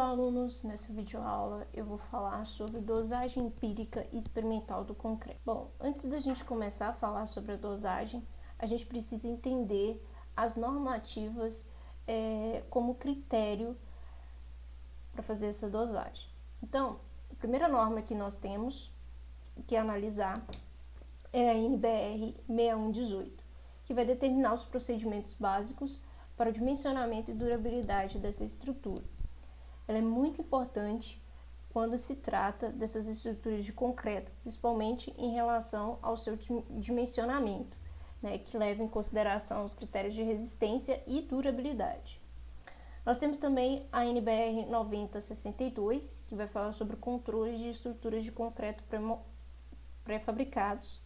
alunos, nessa videoaula eu vou falar sobre dosagem empírica e experimental do concreto. Bom, antes da gente começar a falar sobre a dosagem, a gente precisa entender as normativas como critério para fazer essa dosagem. Então, a primeira norma que nós temos que analisar é a NBR 6118, que vai determinar os procedimentos básicos para o dimensionamento e durabilidade dessa estrutura. Ela é muito importante quando se trata dessas estruturas de concreto, principalmente em relação ao seu dimensionamento, que leva em consideração os critérios de resistência e durabilidade. Nós temos também a NBR 9062, que vai falar sobre o controle de estruturas de concreto pré-fabricados,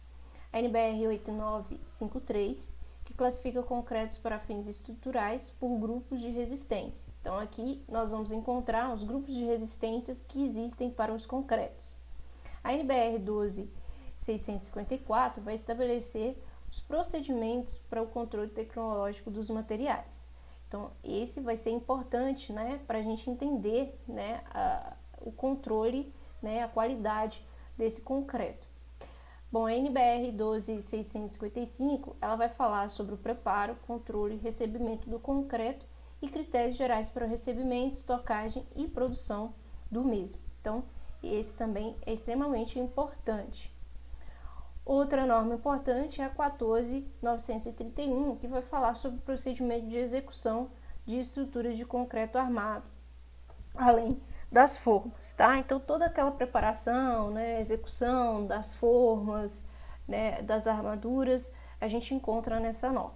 a NBR 8953, que classifica concretos para fins estruturais por grupos de resistência. Então, aqui nós vamos encontrar os grupos de resistências que existem para os concretos. A NBR 12654 vai estabelecer os procedimentos para o controle tecnológico dos materiais. Então, esse vai ser importante, para a gente entender, o controle, a qualidade desse concreto. Bom, a NBR 12655, ela vai falar sobre o preparo, controle e recebimento do concreto e critérios gerais para o recebimento, estocagem e produção do mesmo. Então, esse também é extremamente importante. Outra norma importante é a 14931, que vai falar sobre o procedimento de execução de estruturas de concreto armado, além das formas, tá? Então, toda aquela preparação, execução das formas, das armaduras, a gente encontra nessa norma.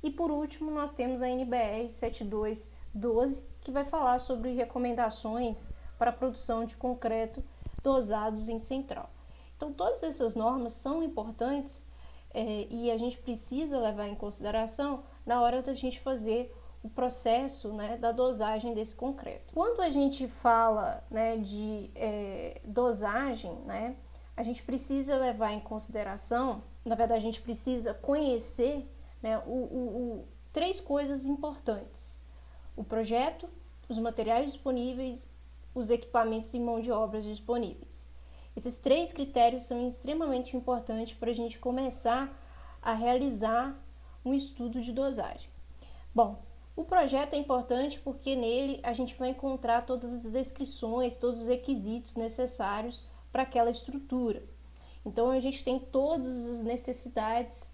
E por último, nós temos a NBR 7212, que vai falar sobre recomendações para a produção de concreto dosados em central. Então, todas essas normas são importantes e a gente precisa levar em consideração na hora da gente fazer o processo da dosagem desse concreto. Quando a gente fala de dosagem, a gente precisa levar em consideração, na verdade a gente precisa conhecer três coisas importantes: o projeto, os materiais disponíveis, os equipamentos e mão de obra disponíveis. Esses três critérios são extremamente importantes para a gente começar a realizar um estudo de dosagem. Bom, o projeto é importante porque nele a gente vai encontrar todas as descrições, todos os requisitos necessários para aquela estrutura. Então, a gente tem todas as necessidades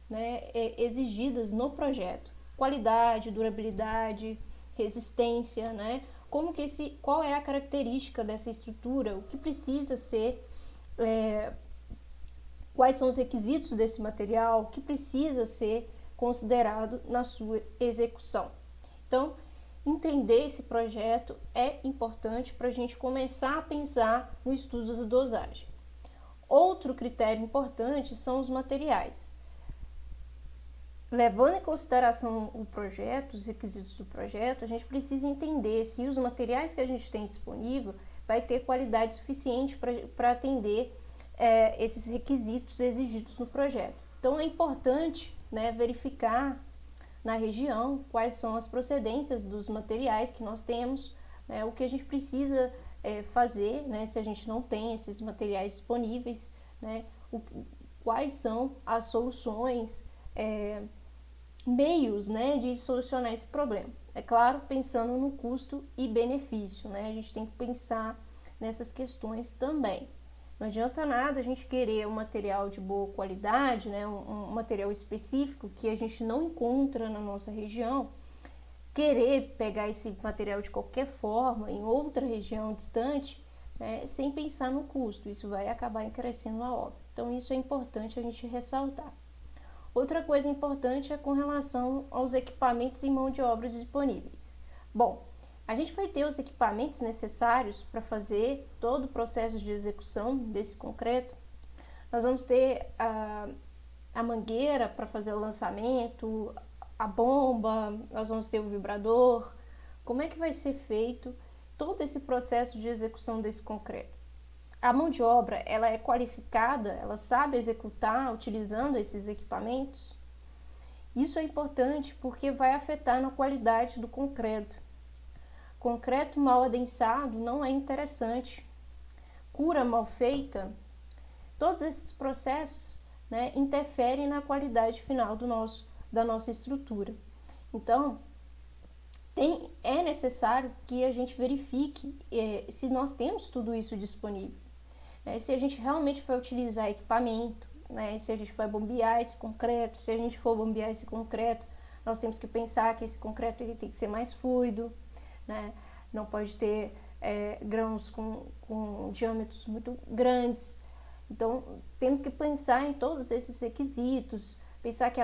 exigidas no projeto: qualidade, durabilidade, resistência, qual é a característica dessa estrutura, o que precisa ser, quais são os requisitos desse material, o que precisa ser considerado na sua execução. Então, entender esse projeto é importante para a gente começar a pensar no estudo da dosagem. Outro critério importante são os materiais. Levando em consideração o projeto, os requisitos do projeto, a gente precisa entender se os materiais que a gente tem disponível vai ter qualidade suficiente para atender esses requisitos exigidos no projeto. Então, é importante verificar na região quais são as procedências dos materiais que nós temos, o que a gente precisa fazer, se a gente não tem esses materiais disponíveis, quais são as soluções, meios de solucionar esse problema. É claro, pensando no custo e benefício, a gente tem que pensar nessas questões também. Não adianta nada a gente querer um material de boa qualidade, um material específico que a gente não encontra na nossa região, querer pegar esse material de qualquer forma em outra região distante, sem pensar no custo. Isso vai acabar encarecendo a obra. Então, isso é importante a gente ressaltar. Outra coisa importante é com relação aos equipamentos e mão de obra disponíveis. Bom, a gente vai ter os equipamentos necessários para fazer todo o processo de execução desse concreto. Nós vamos ter a mangueira para fazer o lançamento, a bomba, nós vamos ter o vibrador. Como é que vai ser feito todo esse processo de execução desse concreto? A mão de obra, ela é qualificada, ela sabe executar utilizando esses equipamentos? Isso é importante porque vai afetar na qualidade do concreto. concreto mal adensado não é interessante, cura mal feita, todos esses processos, né, interferem na qualidade final da nossa estrutura. Então, é necessário que a gente verifique se nós temos tudo isso disponível, né, se a gente realmente vai utilizar equipamento, né, se a gente vai bombear esse concreto. Se a gente for bombear esse concreto, nós temos que pensar que esse concreto ele tem que ser mais fluido, né, não pode ter grãos com diâmetros muito grandes. Então, temos que pensar em todos esses requisitos, pensar que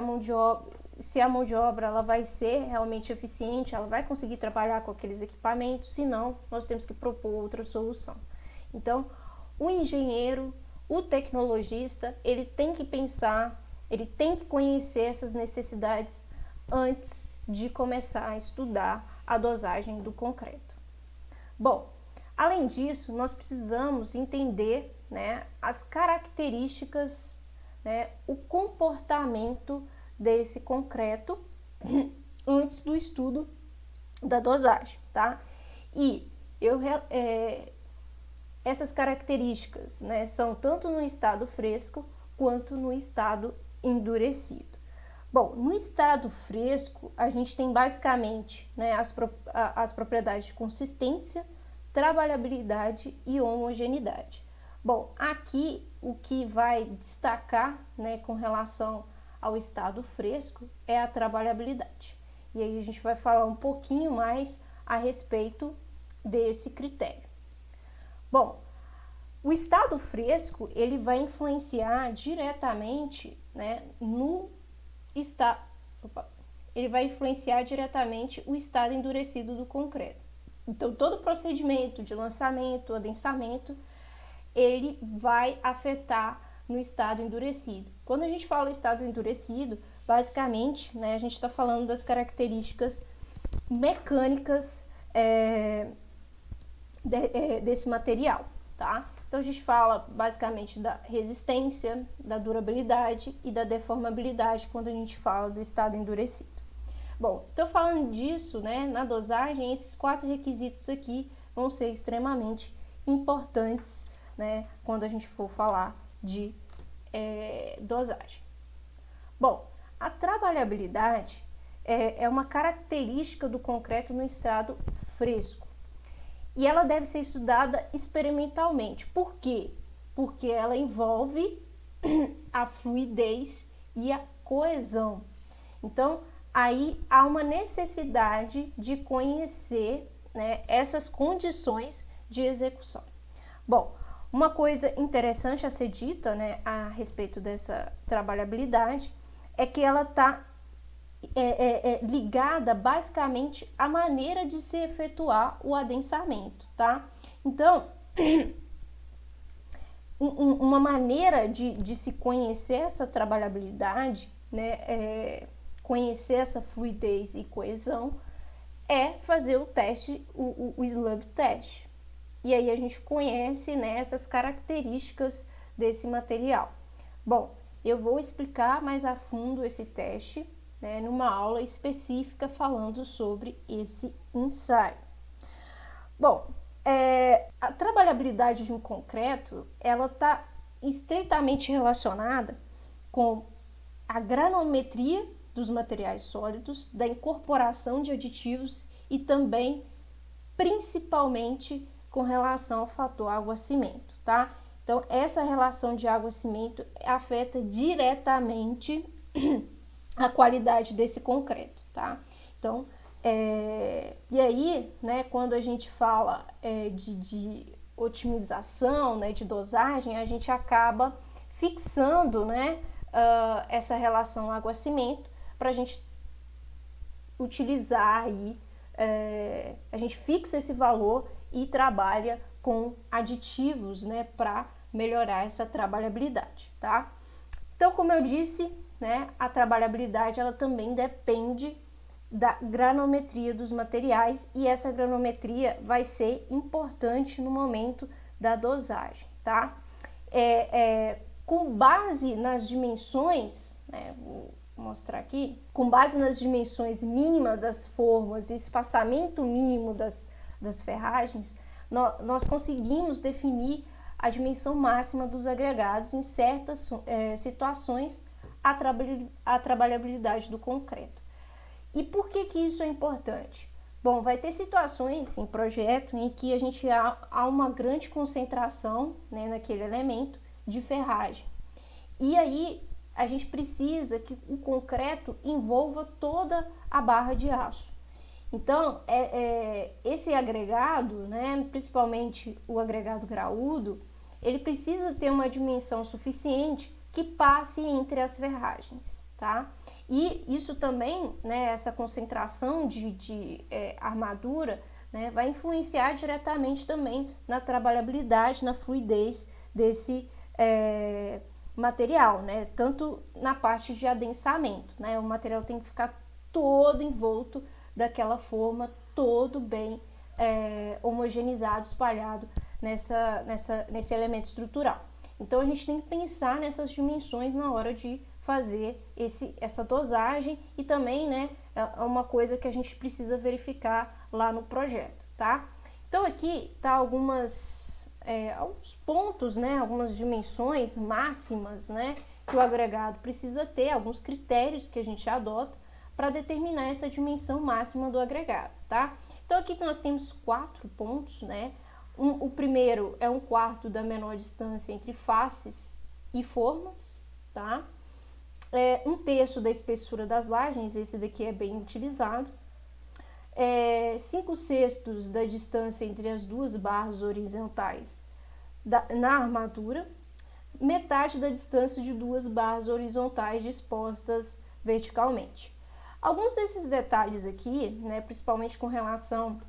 se a mão de obra ela vai ser realmente eficiente, ela vai conseguir trabalhar com aqueles equipamentos, se não, nós temos que propor outra solução. Então, o engenheiro, o tecnologista, ele tem que pensar, ele tem que conhecer essas necessidades antes de começar a estudar a dosagem do concreto. Bom, além disso, nós precisamos entender, né, as características, né, o comportamento desse concreto antes do estudo da dosagem, tá? E essas características, né, são tanto no estado fresco quanto no estado endurecido. Bom, no estado fresco, a gente tem basicamente, né, as propriedades de consistência, trabalhabilidade e homogeneidade. Bom, aqui o que vai destacar, né, com relação ao estado fresco é a trabalhabilidade. E aí a gente vai falar um pouquinho mais a respeito desse critério. Bom, o estado fresco ele vai influenciar diretamente, né, ele vai influenciar diretamente o estado endurecido do concreto. Então, todo o procedimento de lançamento, adensamento, ele vai afetar no estado endurecido. Quando a gente fala estado endurecido, basicamente, né, a gente está falando das características mecânicas desse material, tá? Então, a gente fala basicamente da resistência, da durabilidade e da deformabilidade quando a gente fala do estado endurecido. Bom, então falando disso, né, na dosagem, esses 4 requisitos aqui vão ser extremamente importantes, né, quando a gente for falar de dosagem. Bom, a trabalhabilidade é uma característica do concreto no estado fresco e ela deve ser estudada experimentalmente. Por quê? Porque ela envolve a fluidez e a coesão. Então, aí há uma necessidade de conhecer, né, essas condições de execução. Bom, uma coisa interessante a ser dita, né, a respeito dessa trabalhabilidade é que ela está ligada basicamente à maneira de se efetuar o adensamento, tá? Então, uma maneira de se conhecer essa trabalhabilidade, né, conhecer essa fluidez e coesão, é fazer o teste, o slab test. E aí a gente conhece, né, essas características desse material. Bom, eu vou explicar mais a fundo esse teste, né, numa aula específica falando sobre esse ensaio. Bom, a trabalhabilidade de um concreto, ela está estreitamente relacionada com a granometria dos materiais sólidos, da incorporação de aditivos e também, principalmente, com relação ao fator água-cimento, tá? Então, essa relação de água-cimento afeta diretamente a qualidade desse concreto, tá? Então, e aí, né, quando a gente fala de otimização, né, de dosagem, a gente acaba fixando, né, essa relação água-cimento para a gente utilizar aí, a gente fixa esse valor e trabalha com aditivos, né, para melhorar essa trabalhabilidade, tá? Então, como eu disse, né, a trabalhabilidade ela também depende da granometria dos materiais e essa granometria vai ser importante no momento da dosagem, tá? Com base nas dimensões, né, vou mostrar aqui, com base nas dimensões mínimas das formas e espaçamento mínimo das ferragens, nós conseguimos definir a dimensão máxima dos agregados em certas situações a trabalhabilidade do concreto. E por que isso é importante? Bom, vai ter situações em projeto em que a gente há uma grande concentração, né, naquele elemento de ferragem. E aí a gente precisa que o concreto envolva toda a barra de aço. Então, esse agregado, né, principalmente o agregado graúdo, ele precisa ter uma dimensão suficiente que passe entre as ferragens, tá? E isso também, né, essa concentração de armadura, né, vai influenciar diretamente também na trabalhabilidade, na fluidez desse material, né? Tanto na parte de adensamento, né? O material tem que ficar todo envolto daquela forma, todo bem homogeneizado, espalhado nesse elemento estrutural. Então a gente tem que pensar nessas dimensões na hora de fazer essa dosagem e também, né, é uma coisa que a gente precisa verificar lá no projeto, tá? Então aqui tá alguns pontos, né, algumas dimensões máximas, né, que o agregado precisa ter, alguns critérios que a gente adota para determinar essa dimensão máxima do agregado, tá? Então aqui nós temos 4 pontos, né? O primeiro é 1/4 da menor distância entre faces e formas, tá? 1/3 da espessura das lajes, esse daqui é bem utilizado. 5/6 da distância entre as duas barras horizontais na armadura, metade da distância de duas barras horizontais dispostas verticalmente. Alguns desses detalhes aqui, né, principalmente com relação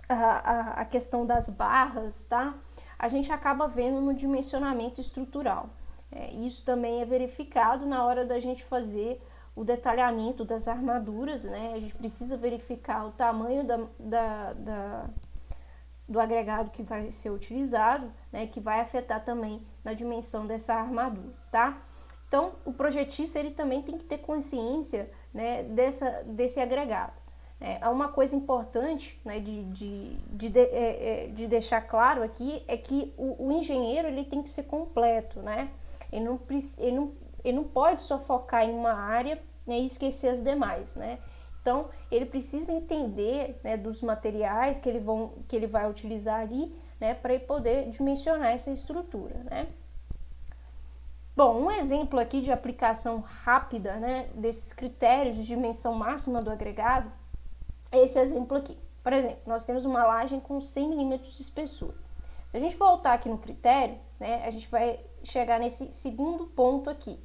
à questão das barras, tá? A gente acaba vendo no dimensionamento estrutural. Isso também é verificado na hora da gente fazer o detalhamento das armaduras, né? A gente precisa verificar o tamanho do agregado que vai ser utilizado, né? Que vai afetar também na dimensão dessa armadura, tá? Então, o projetista ele também tem que ter consciência, né, desse agregado. É uma coisa importante, né, de deixar claro aqui é que o engenheiro ele tem que ser completo, né? Ele não pode só focar em uma área, né, e esquecer as demais, né? Então, ele precisa entender, né, dos materiais que ele vai utilizar ali, né, para ele poder dimensionar essa estrutura, né? Bom, um exemplo aqui de aplicação rápida, né, desses critérios de dimensão máxima do agregado é esse exemplo aqui. Por exemplo, nós temos uma laje com 100 milímetros de espessura. Se a gente voltar aqui no critério, né, a gente vai chegar nesse segundo ponto aqui.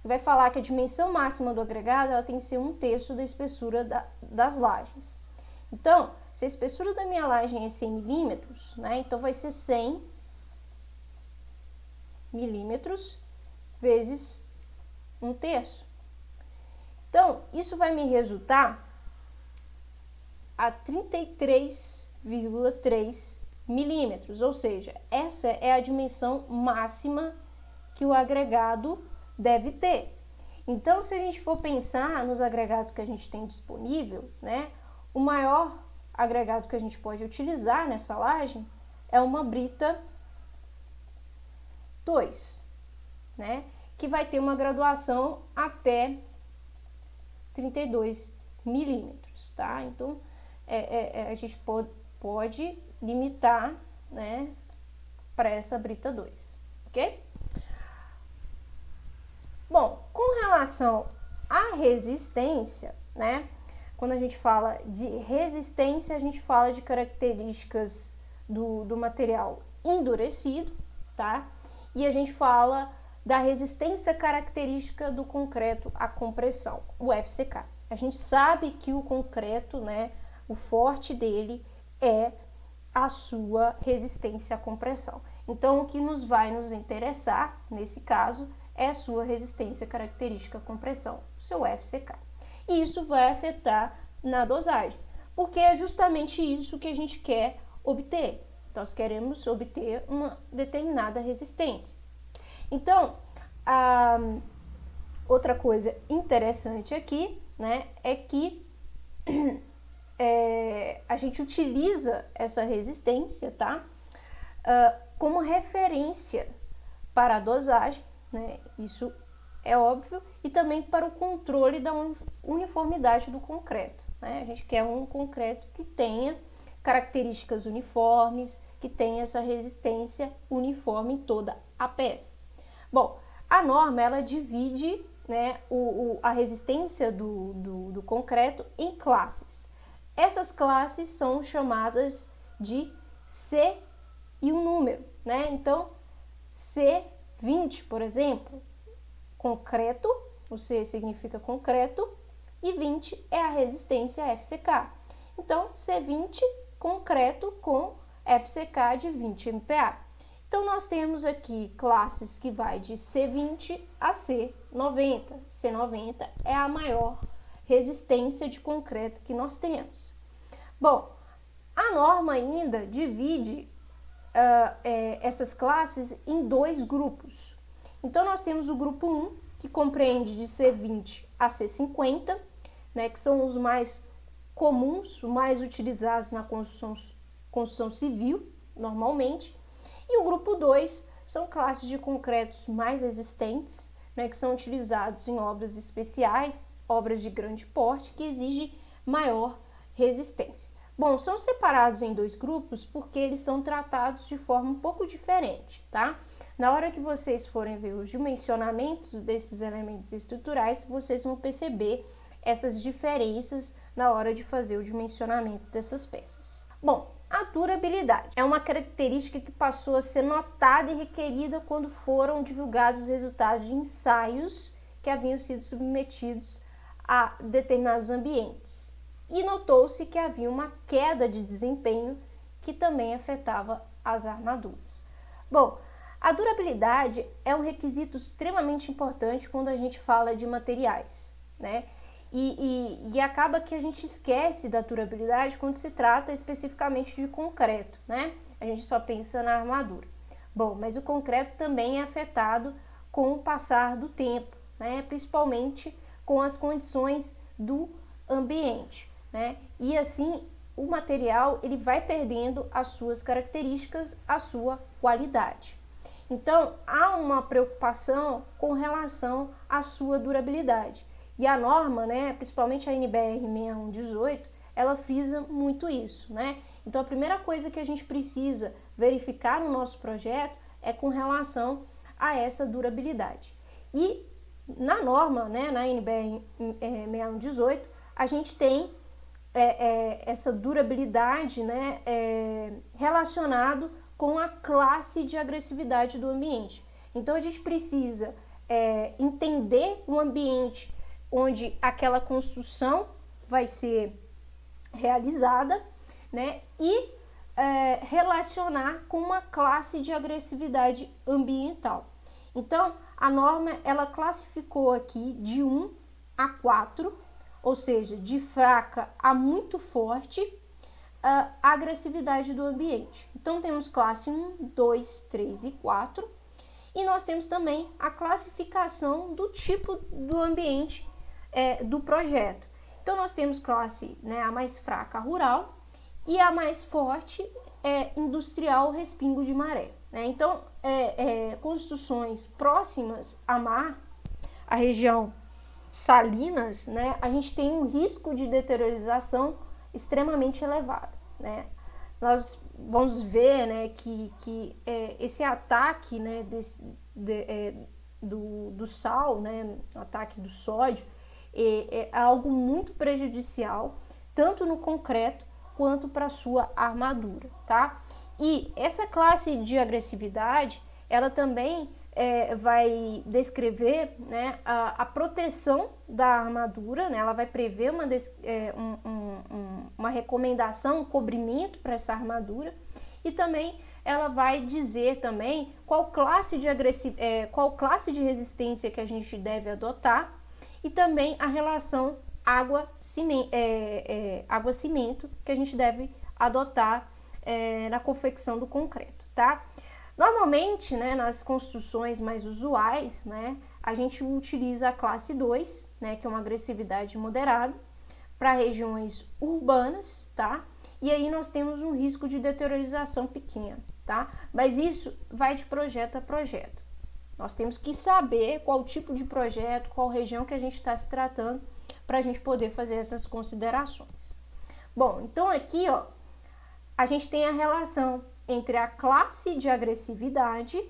Vai falar que a dimensão máxima do agregado ela tem que ser 1/3 da espessura das lajes. Então, se a espessura da minha laje é 100 milímetros, né, então vai ser 100 milímetros vezes 1/3. Então, isso vai me resultar a 33,3 milímetros, ou seja, essa é a dimensão máxima que o agregado deve ter. Então, se a gente for pensar nos agregados que a gente tem disponível, né, o maior agregado que a gente pode utilizar nessa laje é uma brita 2, né, que vai ter uma graduação até 32 milímetros, tá? Então, a gente pode limitar, né, para essa brita 2, ok? Bom, com relação à resistência, né, quando a gente fala de resistência, a gente fala de características do material endurecido, tá? E a gente fala da resistência característica do concreto à compressão, o FCK. A gente sabe que o concreto, né, o forte dele é a sua resistência à compressão. Então, o que vai nos interessar, nesse caso, é a sua resistência característica à compressão, o seu FCK. E isso vai afetar na dosagem, porque é justamente isso que a gente quer obter. Nós queremos obter uma determinada resistência. Então, outra coisa interessante aqui, né, é que a gente utiliza essa resistência, tá? Como referência para a dosagem, né? Isso é óbvio, e também para o controle da uniformidade do concreto, né? A gente quer um concreto que tenha características uniformes, que tenha essa resistência uniforme em toda a peça. Bom, a norma, ela divide, né, a resistência do concreto em classes. Essas classes são chamadas de C e um número, né? Então, C20, por exemplo, concreto, o C significa concreto, e 20 é a resistência FCK. Então, C20, concreto com FCK de 20 MPa. Então, nós temos aqui classes que vai de C20 a C90. C90 é a maior resistência de concreto que nós temos. Bom, a norma ainda divide essas classes em dois grupos. Então, nós temos o grupo 1, que compreende de C20 a C50, né, que são os mais comuns, os mais utilizados na construção civil, normalmente. E o grupo 2 são classes de concretos mais resistentes, né, que são utilizados em obras especiais, obras de grande porte, que exigem maior resistência. Bom, são separados em dois grupos porque eles são tratados de forma um pouco diferente, tá? Na hora que vocês forem ver os dimensionamentos desses elementos estruturais, vocês vão perceber essas diferenças na hora de fazer o dimensionamento dessas peças. Bom, a durabilidade é uma característica que passou a ser notada e requerida quando foram divulgados os resultados de ensaios que haviam sido submetidos a determinados ambientes. E notou-se que havia uma queda de desempenho que também afetava as armaduras. Bom, a durabilidade é um requisito extremamente importante quando a gente fala de materiais, né? E acaba que a gente esquece da durabilidade quando se trata especificamente de concreto, né? A gente só pensa na armadura. Bom, mas o concreto também é afetado com o passar do tempo, né? Principalmente com as condições do ambiente, né? E assim, o material ele vai perdendo as suas características, a sua qualidade. Então, há uma preocupação com relação à sua durabilidade. E a norma, né, principalmente a NBR 6118, ela frisa muito isso, né? Então, a primeira coisa que a gente precisa verificar no nosso projeto é com relação a essa durabilidade. E na norma, né, na NBR 6118, a gente tem essa durabilidade, né, relacionado com a classe de agressividade do ambiente. Então, a gente precisa entender o ambiente onde aquela construção vai ser realizada, né, e relacionar com uma classe de agressividade ambiental. Então, a norma, ela classificou aqui de 1 a 4, ou seja, de fraca a muito forte, a agressividade do ambiente. Então, temos classe 1, 2, 3 e 4, e nós temos também a classificação do tipo do ambiente do projeto. Então, nós temos classe, né, a mais fraca, rural, e a mais forte industrial, respingo de maré, né? Então, construções próximas a mar, a região salinas, né, a gente tem um risco de deteriorização extremamente elevado, né? Nós vamos ver, né, que esse ataque, né, do sal, né, o ataque do sódio, é algo muito prejudicial, tanto no concreto quanto para a sua armadura, tá? E essa classe de agressividade, ela também vai descrever, né, a proteção da armadura, né? Ela vai prever uma recomendação, um cobrimento para essa armadura, e também ela vai dizer também qual classe de resistência que a gente deve adotar, e também a relação água-cimento que a gente deve adotar na confecção do concreto, tá? Normalmente, né, nas construções mais usuais, né, a gente utiliza a classe 2, né, que é uma agressividade moderada, para regiões urbanas, tá? E aí nós temos um risco de deteriorização pequeno, tá? Mas isso vai de projeto a projeto. Nós temos que saber qual tipo de projeto, qual região que a gente está se tratando, para a gente poder fazer essas considerações. Bom, então aqui, ó, a gente tem a relação entre a classe de agressividade,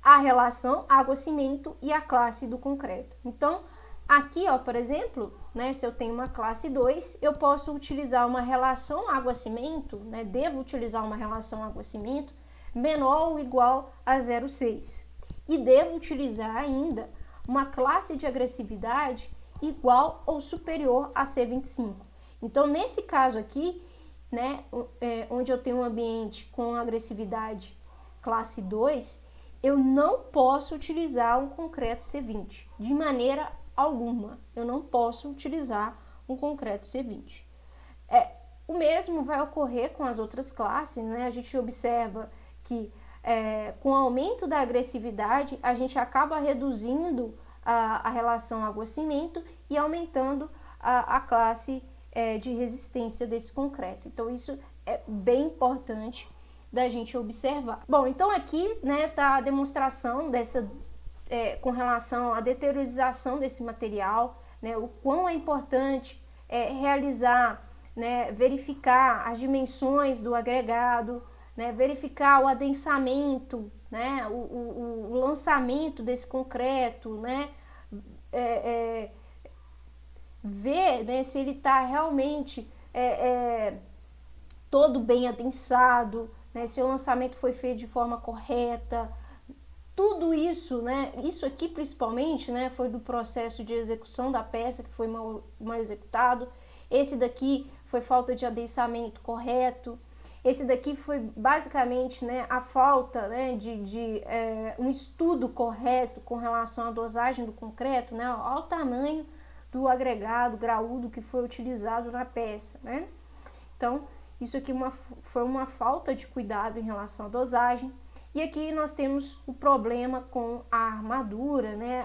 a relação água-cimento e a classe do concreto. Então, aqui, ó, por exemplo, né, se eu tenho uma classe 2, eu posso utilizar uma relação água-cimento, né, devo utilizar uma relação água-cimento menor ou igual a 0,6. E devo utilizar ainda uma classe de agressividade igual ou superior a C25. Então, nesse caso aqui, né, onde eu tenho um ambiente com agressividade classe 2, eu não posso utilizar um concreto C20, de maneira alguma. Eu não posso utilizar um concreto C20. O mesmo vai ocorrer com as outras classes, né? A gente observa que com o aumento da agressividade, a gente acaba reduzindo a relação água-cimento e aumentando a classe de resistência desse concreto. Então, isso é bem importante da gente observar. Bom, então aqui, né, tá a demonstração dessa, com relação à deteriorização desse material, né, o quão é importante realizar, né, verificar as dimensões do agregado, né, verificar o adensamento, né, o lançamento desse concreto, né, ver, né, se ele está realmente todo bem adensado, né, se o lançamento foi feito de forma correta. Tudo isso, né, isso aqui principalmente, né, foi do processo de execução da peça que foi mal executado. Esse daqui foi falta de adensamento correto. Esse daqui foi basicamente, né, a falta, né, de um estudo correto com relação à dosagem do concreto, né, ao tamanho do agregado graúdo que foi utilizado na peça, né? Então, isso aqui foi uma falta de cuidado em relação à dosagem. E aqui nós temos o problema com a armadura, né,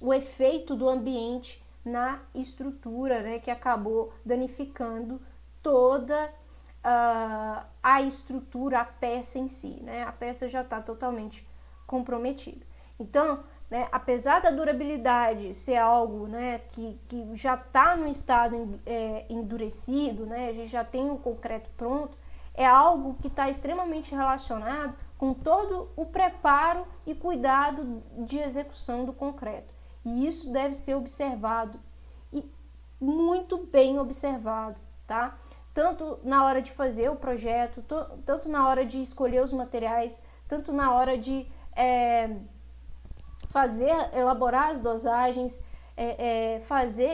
o efeito do ambiente na estrutura, né, que acabou danificando toda a estrutura, a peça em si, né? A peça já está totalmente comprometida. Então, né, apesar da durabilidade ser algo, né, que já está no estado endurecido, né, a gente já tem o concreto pronto, é algo que está extremamente relacionado com todo o preparo e cuidado de execução do concreto. E isso deve ser observado, e muito bem observado, tá? Tanto na hora de fazer o projeto, tanto na hora de escolher os materiais, tanto na hora de elaborar as dosagens,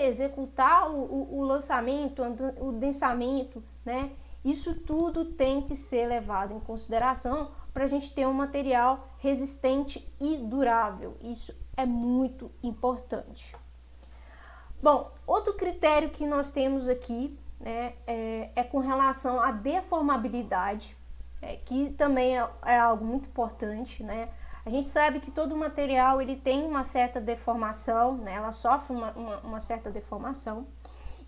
executar o lançamento, o densamento, né? Isso tudo tem que ser levado em consideração para a gente ter um material resistente e durável. Isso é muito importante. Bom, outro critério que nós temos aqui, né, é com relação à deformabilidade, que também é algo muito importante, né? A gente sabe que todo material ele tem uma certa deformação, né? Ela sofre uma certa deformação.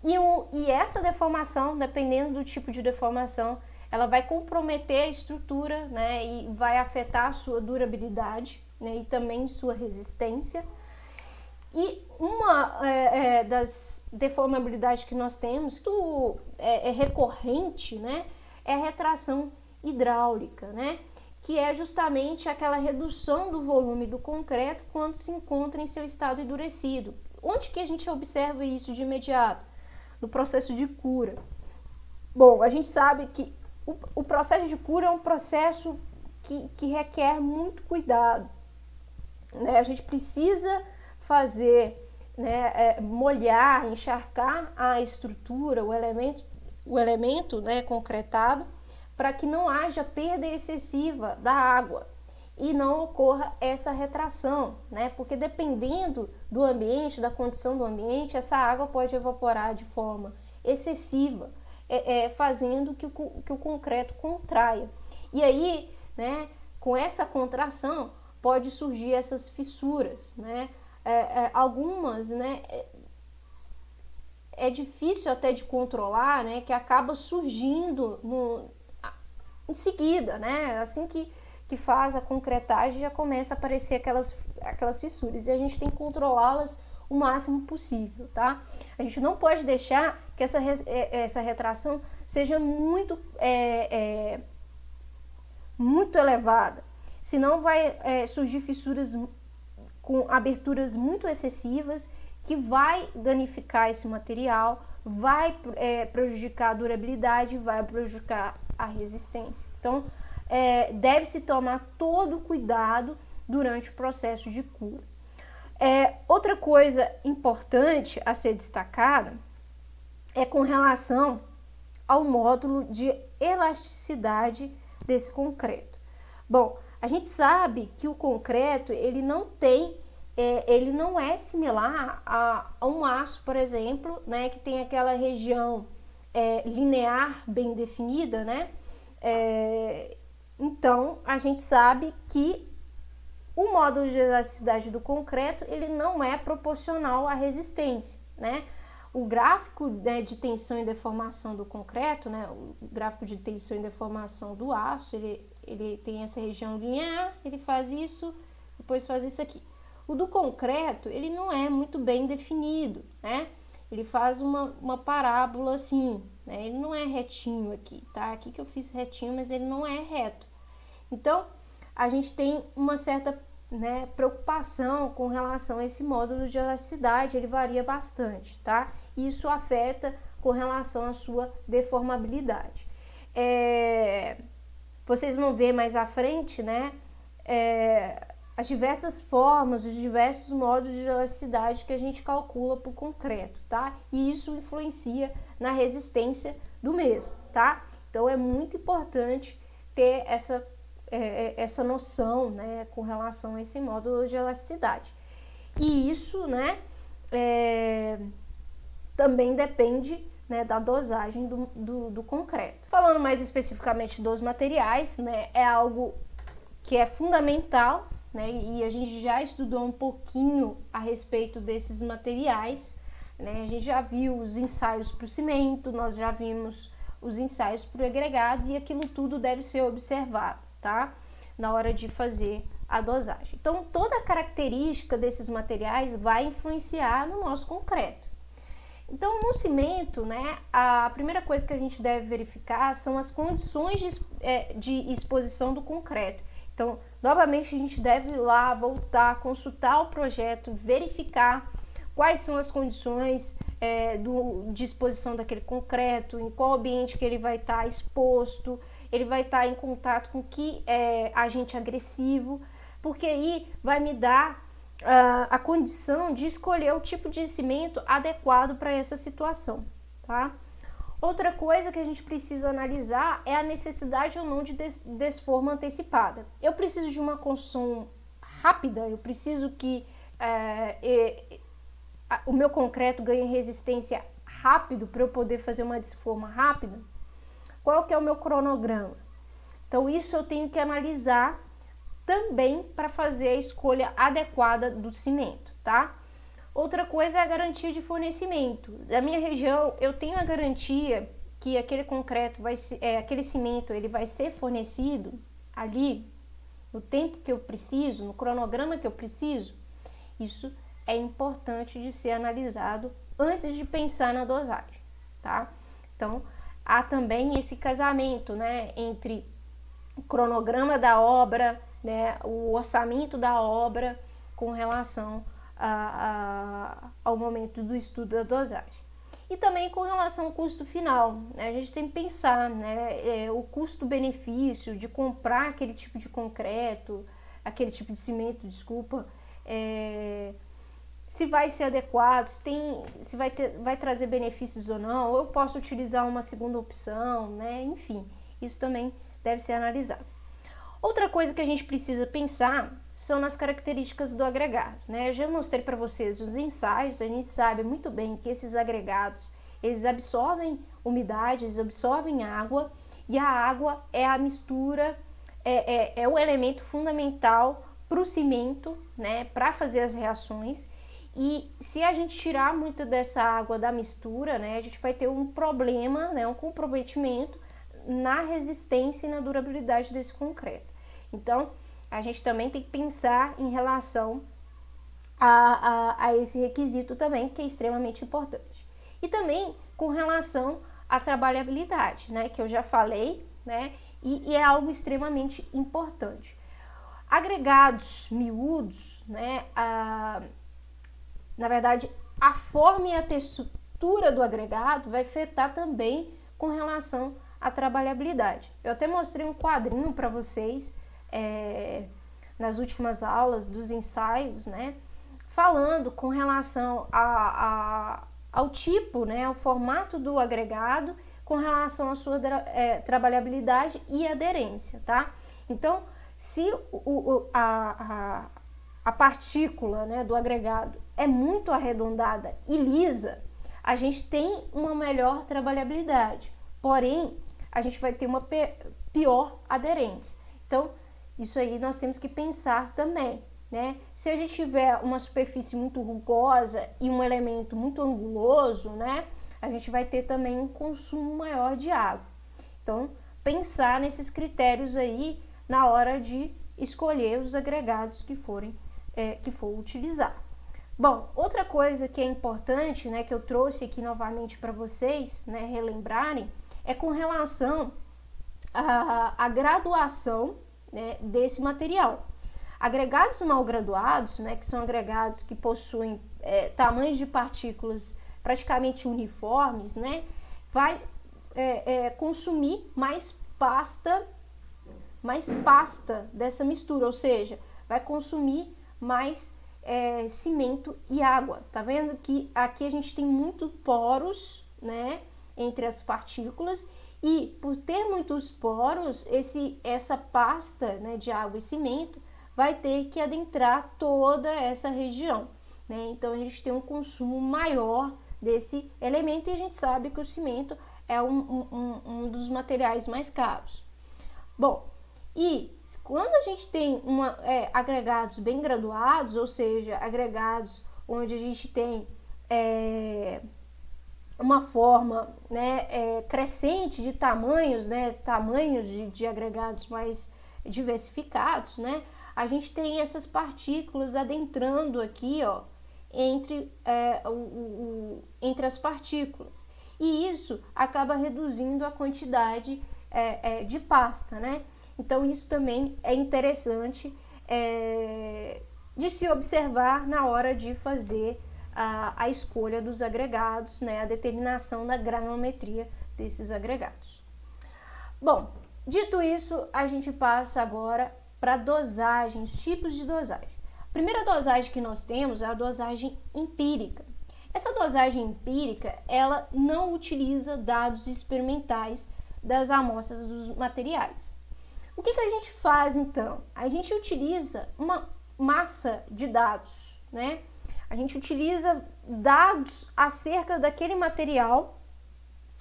E essa deformação, dependendo do tipo de deformação, ela vai comprometer a estrutura, né? E vai afetar a sua durabilidade, né? E também sua resistência. E uma das deformabilidades que nós temos, que é recorrente, né? É a retração hidráulica, né? Que é justamente aquela redução do volume do concreto quando se encontra em seu estado endurecido. Onde que a gente observa isso de imediato? No processo de cura. Bom, a gente sabe que o processo de cura é um processo que requer muito cuidado, né? A gente precisa fazer, né, molhar, encharcar a estrutura, o elemento, né, concretado, para que não haja perda excessiva da água e não ocorra essa retração, né? Porque dependendo do ambiente, da condição do ambiente, essa água pode evaporar de forma excessiva, fazendo que o concreto contraia. E aí, né, com essa contração, pode surgir essas fissuras, né? Algumas, né, é difícil até de controlar, né, que acaba surgindo em seguida, né, assim que faz a concretagem já começa a aparecer aquelas fissuras, e a gente tem que controlá-las o máximo possível, tá? A gente não pode deixar que essa retração seja muito elevada, senão vai surgir fissuras com aberturas muito excessivas, que vai danificar esse material, vai prejudicar a durabilidade, vai prejudicar a resistência. Então, deve-se tomar todo o cuidado durante o processo de cura. Outra coisa importante a ser destacada é com relação ao módulo de elasticidade desse concreto. Bom, a gente sabe que o concreto ele não é similar a um aço, por exemplo, né, que tem aquela região linear bem definida, né? Então, a gente sabe que o módulo de elasticidade do concreto ele não é proporcional à resistência, né? O gráfico, né, de tensão e deformação do concreto, né, o gráfico de tensão e deformação do aço, ele tem essa região linear, ele faz isso, depois faz isso aqui. O do concreto, ele não é muito bem definido, né? Ele faz uma parábola assim, né? Ele não é retinho aqui, tá? Aqui que eu fiz retinho, mas ele não é reto. Então, a gente tem uma certa, né, preocupação com relação a esse módulo de elasticidade, ele varia bastante, tá? E isso afeta com relação à sua deformabilidade. Vocês vão ver mais à frente, né, as diversas formas, os diversos módulos de elasticidade que a gente calcula para o concreto, tá? E isso influencia na resistência do mesmo, tá? Então, é muito importante ter essa noção, né, com relação a esse módulo de elasticidade. E isso, né, também depende, né, da dosagem do concreto. Falando mais especificamente dos materiais, né, é algo que é fundamental, né, e a gente já estudou um pouquinho a respeito desses materiais, né, a gente já viu os ensaios para o cimento, nós já vimos os ensaios para o agregado, e aquilo tudo deve ser observado, tá? Na hora de fazer a dosagem. Então, toda a característica desses materiais vai influenciar no nosso concreto. Então, no cimento, né, a primeira coisa que a gente deve verificar são as condições de exposição do concreto. Então, novamente, a gente deve ir lá, voltar, consultar o projeto, verificar quais são as condições de exposição daquele concreto, em qual ambiente que ele vai estar exposto, ele vai estar em contato com que agente agressivo, porque aí vai me dar a condição de escolher o tipo de cimento adequado para essa situação, tá? Outra coisa que a gente precisa analisar é a necessidade ou não de desforma antecipada. Eu preciso de uma construção rápida, eu preciso que o meu concreto ganhe resistência rápido para eu poder fazer uma desforma rápida. Qual que é o meu cronograma? Então, isso eu tenho que analisar também para fazer a escolha adequada do cimento, tá? Outra coisa é a garantia de fornecimento. Na minha região, eu tenho a garantia que aquele concreto aquele cimento, ele vai ser fornecido ali no tempo que eu preciso, no cronograma que eu preciso. Isso é importante de ser analisado antes de pensar na dosagem, tá? Então, há também esse casamento, né, entre o cronograma da obra, né, o orçamento da obra com relação ao momento do estudo da dosagem. E também com relação ao custo final, né, a gente tem que pensar, né, o custo-benefício de comprar aquele tipo de concreto, aquele tipo de cimento, desculpa, se vai ser adequado, se vai trazer benefícios ou não, ou eu posso utilizar uma segunda opção, né, enfim, isso também deve ser analisado. Outra coisa que a gente precisa pensar são nas características do agregado, né? Eu já mostrei para vocês os ensaios, a gente sabe muito bem que esses agregados, eles absorvem umidade, eles absorvem água, e a água é a mistura, é o elemento fundamental para o cimento, né, para fazer as reações, E se a gente tirar muito dessa água da mistura, né, a gente vai ter um problema, né, um comprometimento na resistência e na durabilidade desse concreto. Então, a gente também tem que pensar em relação a esse requisito também, que é extremamente importante. E também com relação à trabalhabilidade, né, que eu já falei, né, e é algo extremamente importante. Agregados miúdos, né, na verdade, a forma e a textura do agregado vai afetar também com relação à trabalhabilidade. Eu até mostrei um quadrinho para vocês nas últimas aulas dos ensaios, né, falando com relação ao tipo, né, ao formato do agregado, com relação à sua trabalhabilidade e aderência, tá? Então, se a partícula, né, do agregado é muito arredondada e lisa, a gente tem uma melhor trabalhabilidade, porém, a gente vai ter uma pior aderência. Então, isso aí nós temos que pensar também, né? Se a gente tiver uma superfície muito rugosa e um elemento muito anguloso, né, a gente vai ter também um consumo maior de água. Então, pensar nesses critérios aí na hora de escolher os agregados que for utilizar. Bom, outra coisa que é importante, né, que eu trouxe aqui novamente para vocês, né, relembrarem, é com relação à graduação, né, desse material. Agregados mal graduados, né, que são agregados que possuem tamanhos de partículas praticamente uniformes, né, vai consumir mais pasta dessa mistura, ou seja, vai consumir mais cimento e água. Tá vendo que aqui a gente tem muitos poros, né, entre as partículas, e por ter muitos poros, essa pasta, né, de água e cimento vai ter que adentrar toda essa região, né? Então a gente tem um consumo maior desse elemento e a gente sabe que o cimento é um dos materiais mais caros. Bom, e quando a gente tem agregados bem graduados, ou seja, agregados onde a gente tem uma forma, né, crescente de tamanhos, né, tamanhos de agregados mais diversificados, né, a gente tem essas partículas adentrando aqui, ó, entre as partículas, e isso acaba reduzindo a quantidade de pasta, né? Então isso também é interessante de se observar na hora de fazer a escolha dos agregados, né? A determinação da granulometria desses agregados. Bom, dito isso, a gente passa agora para dosagens, tipos de dosagem. A primeira dosagem que nós temos é a dosagem empírica. Essa dosagem empírica, ela não utiliza dados experimentais das amostras dos materiais. O que a gente faz então? A gente utiliza uma massa de dados, né? A gente utiliza dados acerca daquele material,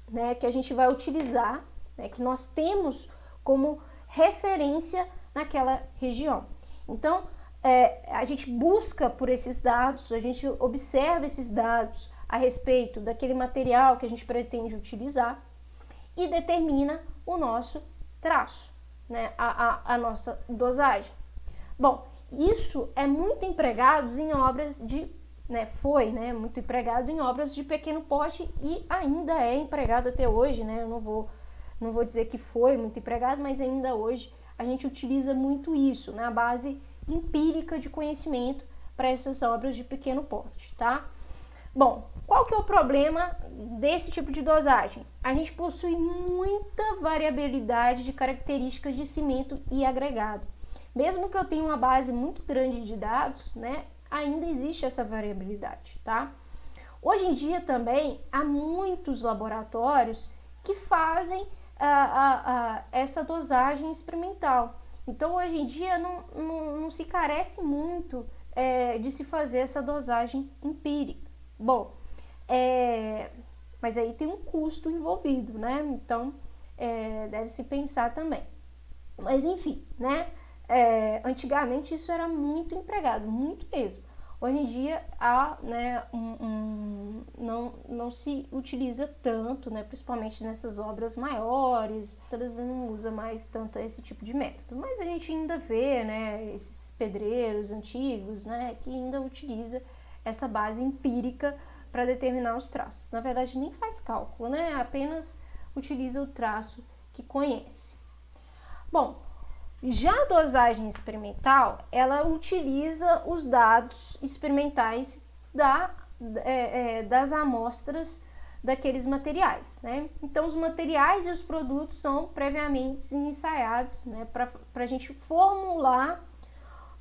né, que a gente vai utilizar, né, que nós temos como referência naquela região. Então, a gente busca por esses dados, a gente observa esses dados a respeito daquele material que a gente pretende utilizar e determina o nosso traço, né, a nossa dosagem. Bom, isso é muito empregado em obras muito empregado em obras de pequeno porte e ainda é empregado até hoje, né? Eu não vou dizer que foi muito empregado, mas ainda hoje a gente utiliza muito isso na base empírica de conhecimento para essas obras de pequeno porte, tá? Bom, qual que é o problema desse tipo de dosagem? A gente possui muita variabilidade de características de cimento e agregado. Mesmo que eu tenha uma base muito grande de dados, né, ainda existe essa variabilidade, tá? Hoje em dia também há muitos laboratórios que fazem essa dosagem experimental. Então, hoje em dia não se carece muito de se fazer essa dosagem empírica. Bom, mas aí tem um custo envolvido, né? Então, deve-se pensar também. Mas, enfim, né? Antigamente isso era muito empregado, muito mesmo. Hoje em dia né, não se utiliza tanto, né, principalmente nessas obras maiores, todas não usa mais tanto esse tipo de método, mas a gente ainda vê, né, esses pedreiros antigos, né, que ainda utiliza essa base empírica para determinar os traços. Na verdade, nem faz cálculo, né, apenas utiliza o traço que conhece. Bom, já a dosagem experimental, ela utiliza os dados experimentais das amostras daqueles materiais, né? Então, os materiais e os produtos são previamente ensaiados, né, para a gente formular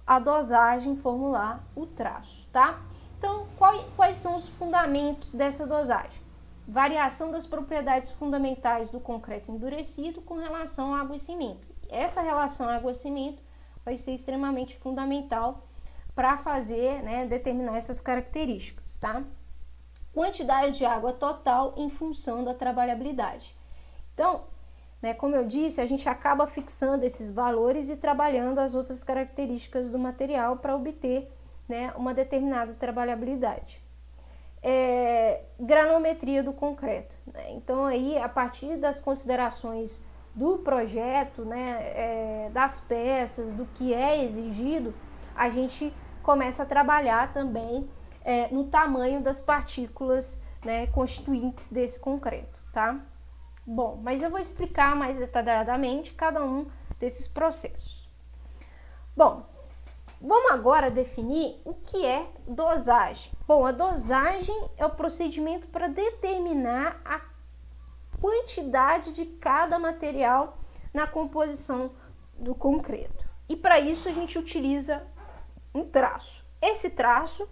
a dosagem, formular o traço, tá? Então, quais são os fundamentos dessa dosagem? Variação das propriedades fundamentais do concreto endurecido com relação à água e cimento. Essa relação água-cimento vai ser extremamente fundamental para fazer, né, determinar essas características, tá? Quantidade de água total em função da trabalhabilidade. Então, né, como eu disse, a gente acaba fixando esses valores e trabalhando as outras características do material para obter, né, uma determinada trabalhabilidade. Granometria do concreto, né? Então, aí, a partir das considerações do projeto, né, das peças, do que é exigido, a gente começa a trabalhar também no tamanho das partículas, né, constituintes desse concreto, tá? Bom, mas eu vou explicar mais detalhadamente cada um desses processos. Bom, vamos agora definir o que é dosagem. Bom, a dosagem é o procedimento para determinar a quantidade de cada material na composição do concreto. E para isso a gente utiliza um traço. Esse traço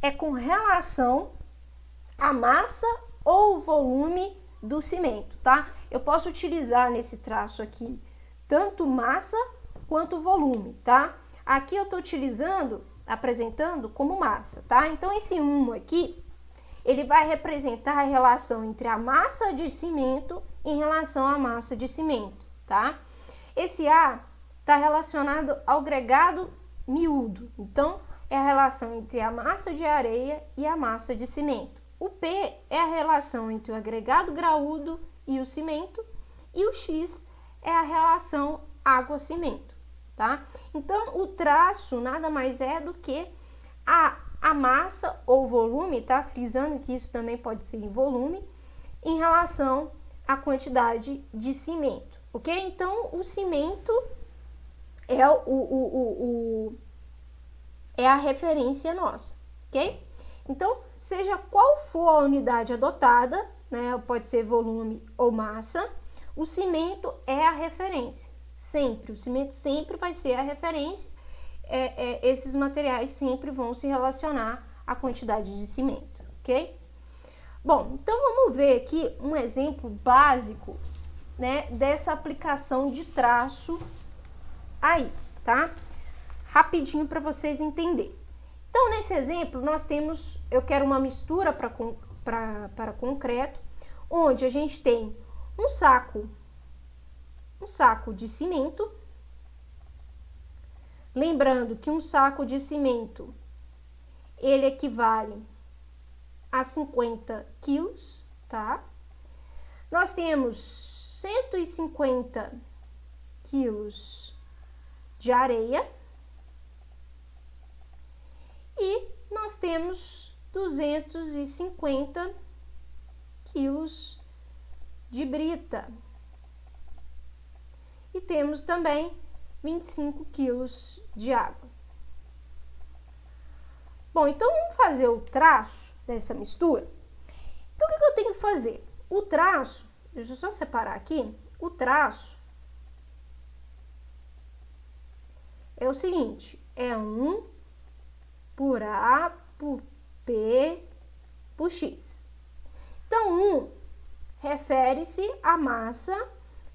é com relação à massa ou volume do cimento, tá? Eu posso utilizar nesse traço aqui tanto massa quanto volume, tá? Aqui eu estou apresentando como massa, tá? Então esse 1 aqui, ele vai representar a relação entre a massa de cimento em relação à massa de cimento, tá? Esse A está relacionado ao agregado miúdo, então é a relação entre a massa de areia e a massa de cimento. O P é a relação entre o agregado graúdo e o cimento, e o X é a relação água-cimento, tá? Então, o traço nada mais é do que a massa ou volume, tá? Frisando que isso também pode ser em volume, em relação à quantidade de cimento, ok? Então, o cimento é é a referência nossa, ok? Então, seja qual for a unidade adotada, né? Pode ser volume ou massa, o cimento é a referência, sempre. O cimento sempre vai ser a referência. Esses materiais sempre vão se relacionar à quantidade de cimento, ok? Bom, então vamos ver aqui um exemplo básico, né, dessa aplicação de traço aí, tá? Rapidinho para vocês entenderem. Então, nesse exemplo, nós temos, eu quero uma mistura para concreto, onde a gente tem um saco de cimento. Lembrando que um saco de cimento, ele equivale a 50 quilos, tá? Nós temos 150 quilos de areia e nós temos 250 quilos de brita. E temos também 25 quilos de água. Bom, então vamos fazer o traço dessa mistura. Então, o que eu tenho que fazer? O traço, deixa eu só separar aqui, o traço é o seguinte, é 1 por A, por P, por X. Então, 1 refere-se à massa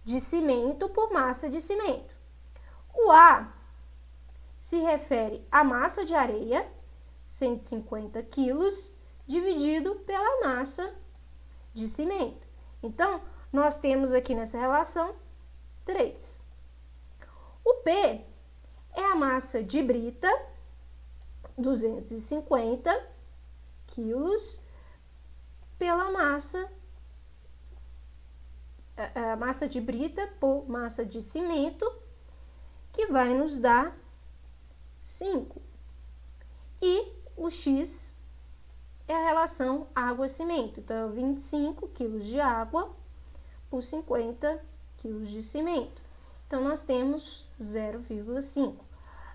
de cimento por massa de cimento. O A se refere à massa de areia, 150 quilos, dividido pela massa de cimento. Então, nós temos aqui nessa relação 3. O P é a massa de brita 250 quilos pela massa, a massa de brita por massa de cimento, que vai nos dar 5. E o X é a relação água-cimento. Então, é 25 quilos de água por 50 quilos de cimento. Então, nós temos 0,5.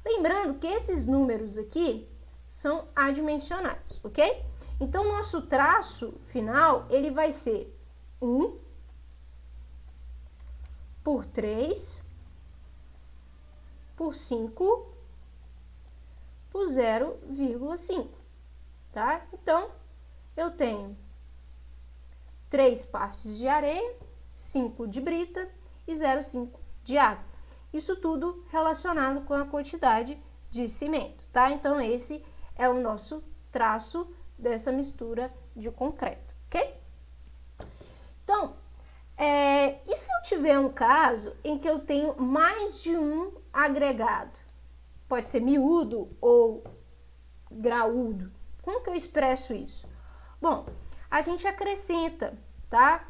Lembrando que esses números aqui são adimensionados, ok? Então, nosso traço final, ele vai ser 1 por 3 por 5 por 0,5, tá? Então, eu tenho 3 partes de areia, 5 de brita e 0,5 de água. Isso tudo relacionado com a quantidade de cimento, tá? Então, esse é o nosso traço dessa mistura de concreto, ok? Então, e se eu tiver um caso em que eu tenho mais de um agregado? Pode ser miúdo ou graúdo. Como que eu expresso isso? Bom, a gente acrescenta, tá?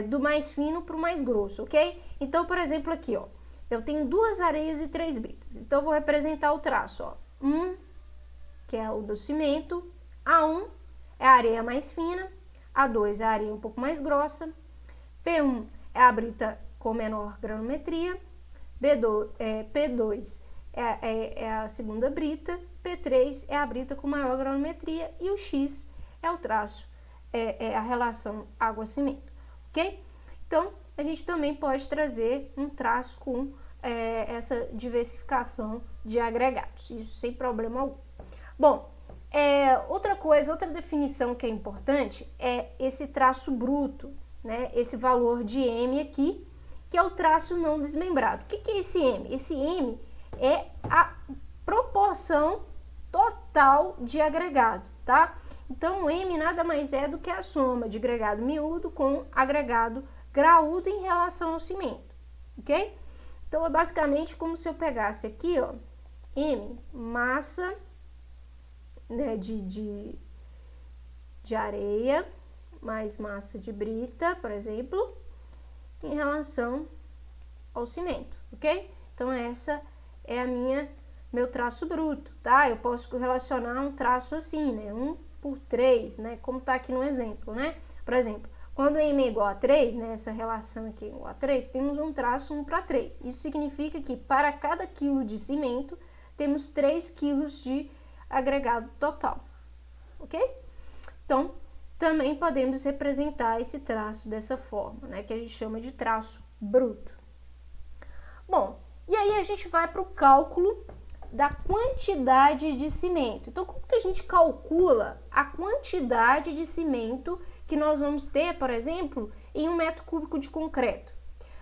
Do mais fino para o mais grosso, ok? Então, por exemplo, aqui, ó, eu tenho 2 areias e 3 britas. Então, eu vou representar o traço, ó. 1, que é o do cimento. A1 é a areia mais fina. A2 é a areia um pouco mais grossa. P1 é a brita com menor granometria. P2 é a segunda brita. P3 é a brita com maior granometria. E o X é o traço, é a relação água-cimento, ok? Então, a gente também pode trazer um traço com essa diversificação de agregados, isso sem problema algum. Bom, outra definição que é importante é esse traço bruto, né? Esse valor de M aqui, que é o traço não desmembrado. O que é esse M? Esse M é a proporção total de agregado, tá? Então, o M nada mais é do que a soma de agregado miúdo com agregado graúdo em relação ao cimento, ok? Então, é basicamente como se eu pegasse aqui, ó, M, massa, né, de areia, mais massa de brita, por exemplo, em relação ao cimento, ok? Então, essa é meu traço bruto, tá? Eu posso relacionar um traço assim, né? 1 por 3, né? Como tá aqui no exemplo, né? Por exemplo, quando M é igual a 3, né? Essa relação aqui é igual a 3, temos um traço 1 para 3. Isso significa que para cada quilo de cimento, temos 3 quilos de agregado total, ok? Então, também podemos representar esse traço dessa forma, né? Que a gente chama de traço bruto. Bom, e aí a gente vai para o cálculo da quantidade de cimento. Então, como que a gente calcula a quantidade de cimento que nós vamos ter, por exemplo, em 1 metro cúbico de concreto?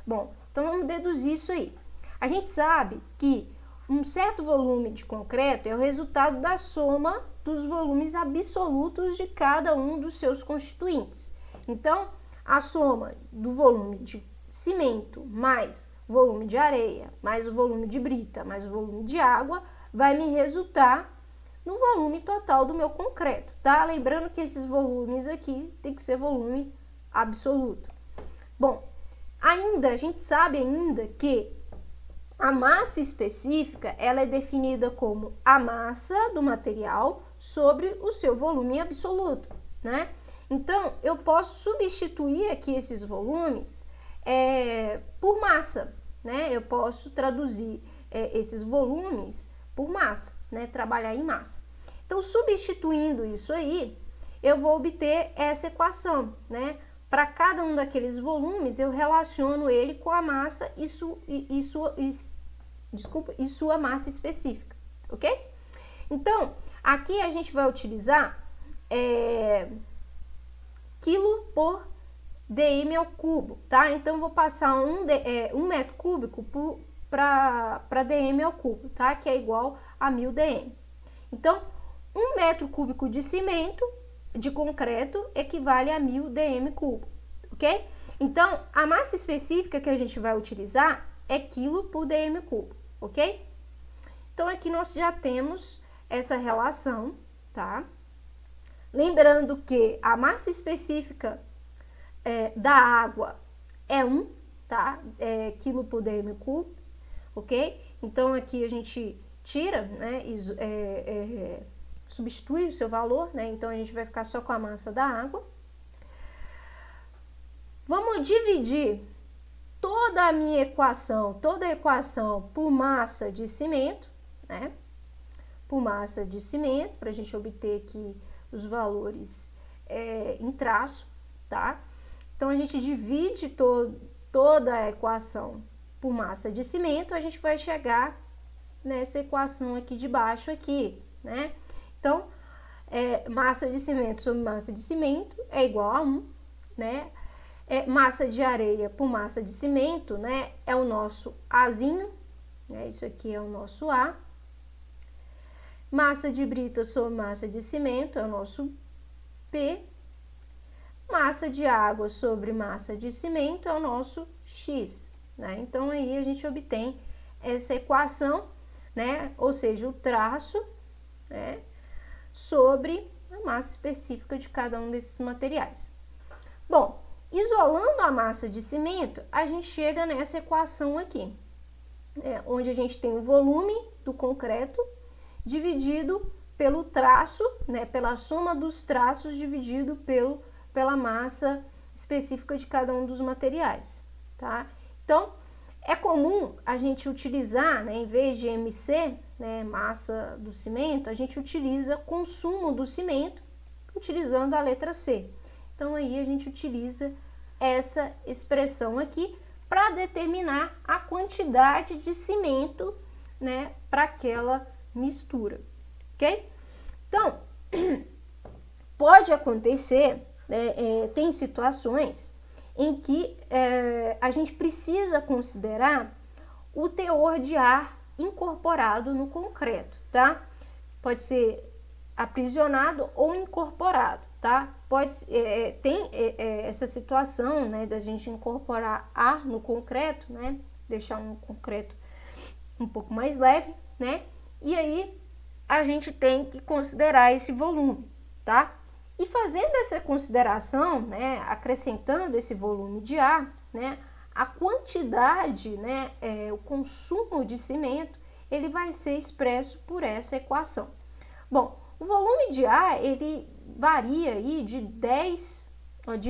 Bom, então vamos deduzir isso aí. A gente sabe que um certo volume de concreto é o resultado da soma dos volumes absolutos de cada um dos seus constituintes. Então, a soma do volume de cimento mais volume de areia, mais o volume de brita, mais o volume de água, vai me resultar no volume total do meu concreto, tá? Lembrando que esses volumes aqui tem que ser volume absoluto. Bom, a gente sabe ainda que a massa específica, ela é definida como a massa do material sobre o seu volume absoluto, né? Então, eu posso substituir aqui esses volumes por massa, né? Eu posso traduzir esses volumes por massa, né? Trabalhar em massa. Então, substituindo isso aí, eu vou obter essa equação, né? Para cada um daqueles volumes, eu relaciono ele com a massa e sua massa específica, ok? Então, aqui a gente vai utilizar quilo por dm ao cubo, tá? Então, eu vou passar 1 metro cúbico para dm ao cubo, tá? Que é igual a 1000 dm. Então, 1 metro cúbico de cimento, de concreto, equivale a 1000 dm cubo, ok? Então, a massa específica que a gente vai utilizar é quilo por dm cubo, ok? Então, aqui nós já temos essa relação, tá? Lembrando que a massa específica da água é 1, tá? Quilo por dm cubo, ok? Então, aqui a gente tira, né? Substitui o seu valor, né? Então, a gente vai ficar só com a massa da água. Vamos dividir toda a minha equação, toda a equação por massa de cimento, né? Por massa de cimento, para a gente obter aqui os valores em traço, tá? Então, a gente divide toda a equação por massa de cimento, a gente vai chegar nessa equação aqui de baixo aqui, né? Então, massa de cimento sobre massa de cimento é igual a 1, né? Massa de areia por massa de cimento, né? É o nosso Azinho, né? Isso aqui é o nosso A. Massa de brita sobre massa de cimento é o nosso P. Massa de água sobre massa de cimento é o nosso X, né? Então, aí a gente obtém essa equação, né? Ou seja, o traço, né? Sobre a massa específica de cada um desses materiais. Bom, isolando a massa de cimento, a gente chega nessa equação aqui, onde a gente tem o volume do concreto dividido pelo traço, né, pela soma dos traços dividido pela massa específica de cada um dos materiais, tá? Então, é comum a gente utilizar, né, em vez de MC, né, massa do cimento, a gente utiliza consumo do cimento, utilizando a letra C. Então, aí a gente utiliza essa expressão aqui para determinar a quantidade de cimento, né, para aquela mistura, ok? Então, pode acontecer, tem situações em que a gente precisa considerar o teor de ar incorporado no concreto, tá? Pode ser aprisionado ou incorporado, tá? Tem essa situação, né, da gente incorporar ar no concreto, né? Deixar um concreto um pouco mais leve, né? E aí a gente tem que considerar esse volume, tá? E fazendo essa consideração, né, acrescentando esse volume de ar, né, a quantidade, né, o consumo de cimento, ele vai ser expresso por essa equação. Bom, o volume de ar, ele varia aí de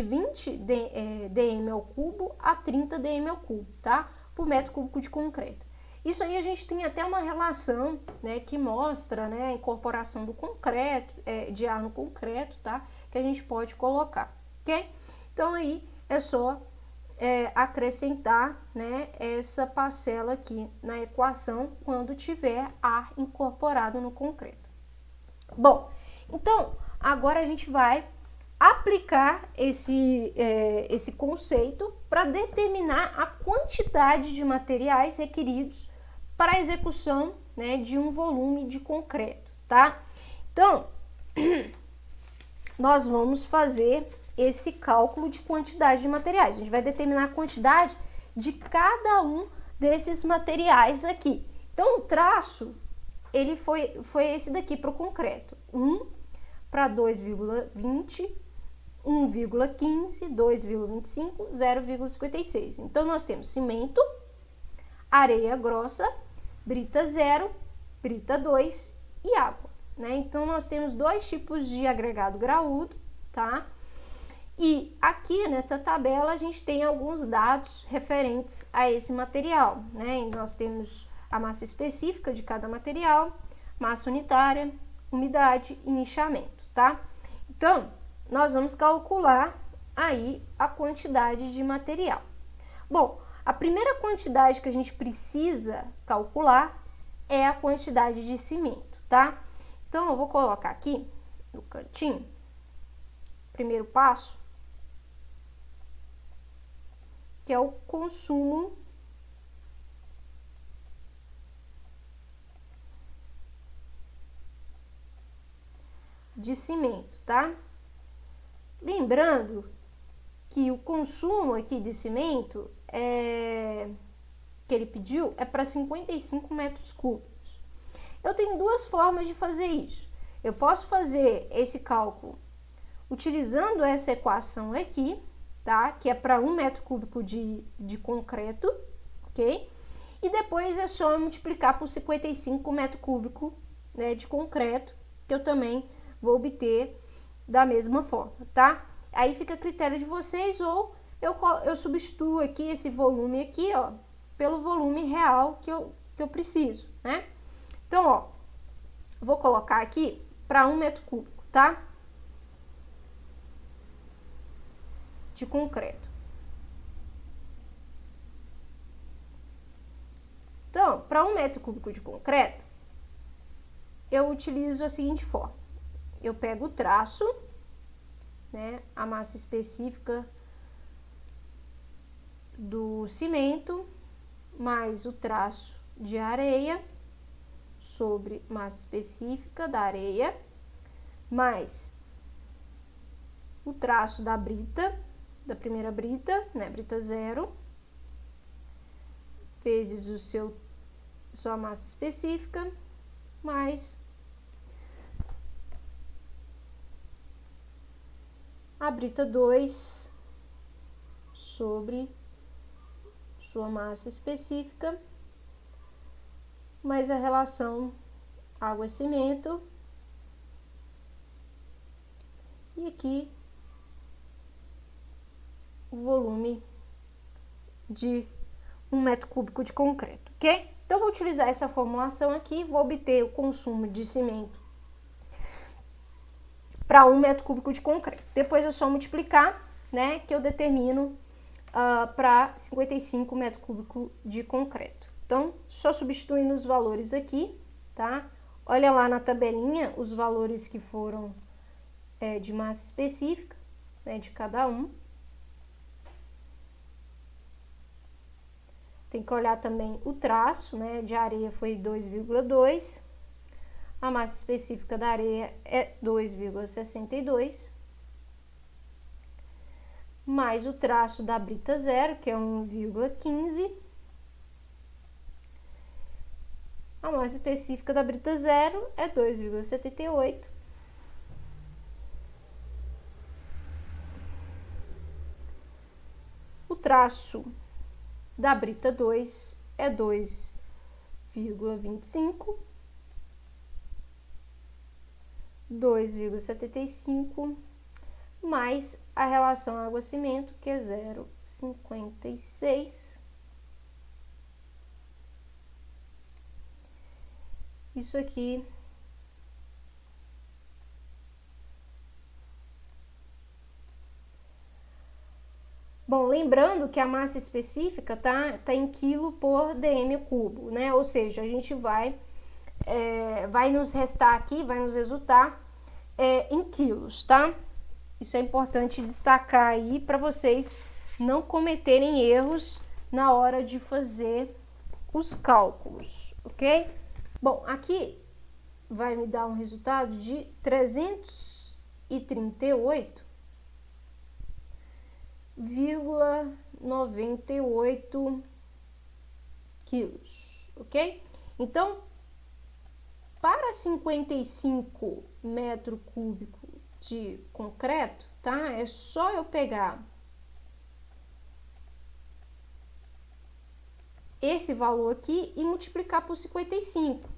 20 dm ao cubo a 30 dm ao cubo, tá? Por metro cúbico de concreto. Isso aí a gente tem até uma relação, né, que mostra, né, a incorporação do concreto, de ar no concreto, tá? Que a gente pode colocar, ok? Então, aí é só acrescentar, né, essa parcela aqui na equação quando tiver ar incorporado no concreto. Bom, então, agora a gente vai aplicar esse conceito para determinar a quantidade de materiais requeridos para a execução, né, de um volume de concreto, tá? Então, nós vamos fazer esse cálculo de quantidade de materiais. A gente vai determinar a quantidade de cada um desses materiais aqui. Então, o traço, ele foi esse daqui para o concreto. 1 para 2,20, 1,15, 2,25, 0,56. Então, nós temos cimento, areia grossa, brita 0, brita 2 e água, né? Então, nós temos dois tipos de agregado graúdo, tá? E aqui nessa tabela a gente tem alguns dados referentes a esse material, né? E nós temos a massa específica de cada material, massa unitária, umidade e nichamento, tá? Então, nós vamos calcular aí a quantidade de material. Bom, a primeira quantidade que a gente precisa calcular é a quantidade de cimento, tá? Então, eu vou colocar aqui no cantinho, primeiro passo, que é o consumo de cimento, tá? Lembrando que o consumo aqui de cimento que ele pediu é para 55 metros cúbicos. Eu tenho duas formas de fazer isso. Eu posso fazer esse cálculo utilizando essa equação aqui, tá? Que é para 1 metro cúbico de concreto, ok? E depois é só multiplicar por 55 metro cúbico, né, de concreto, que eu também vou obter da mesma forma, tá? Aí fica a critério de vocês, ou eu substituo aqui esse volume aqui, ó, pelo volume real que eu preciso, né? Então, ó, vou colocar aqui para 1 metro cúbico, tá? De concreto. Então, para 1 metro cúbico de concreto, eu utilizo a seguinte forma. Eu pego o traço, né, a massa específica do cimento, mais o traço de areia, sobre massa específica da areia, mais o traço da brita, da primeira brita, né, brita 0, vezes sua massa específica, mais a brita 2 sobre sua massa específica, mais a relação água-cimento, e aqui o volume de 1 metro cúbico de concreto, ok? Então, vou utilizar essa formulação aqui, vou obter o consumo de cimento para 1 metro cúbico de concreto. Depois é só multiplicar, né, que eu determino para 55 metros cúbicos de concreto. Então, só substituindo os valores aqui, tá? Olha lá na tabelinha os valores que foram de massa específica, né, de cada um. Tem que olhar também o traço, né, de areia foi 2,2. A massa específica da areia é 2,62. Mais o traço da brita 0, que é 1,15. A massa específica da brita 0 é 2,78. O traço da brita 2 é 2,25. 2,75. Mais a relação água-cimento, que é 0,56. Isso aqui bom, lembrando que a massa específica tá em quilo por dm cubo, né? Ou seja, a gente vai nos restar aqui, vai nos resultar em quilos, tá? Isso é importante destacar aí para vocês não cometerem erros na hora de fazer os cálculos, ok? Bom, aqui vai me dar um resultado de 338,98 quilos, ok? Então, para 55 metros cúbicos de concreto, tá? É só eu pegar esse valor aqui e multiplicar por 55.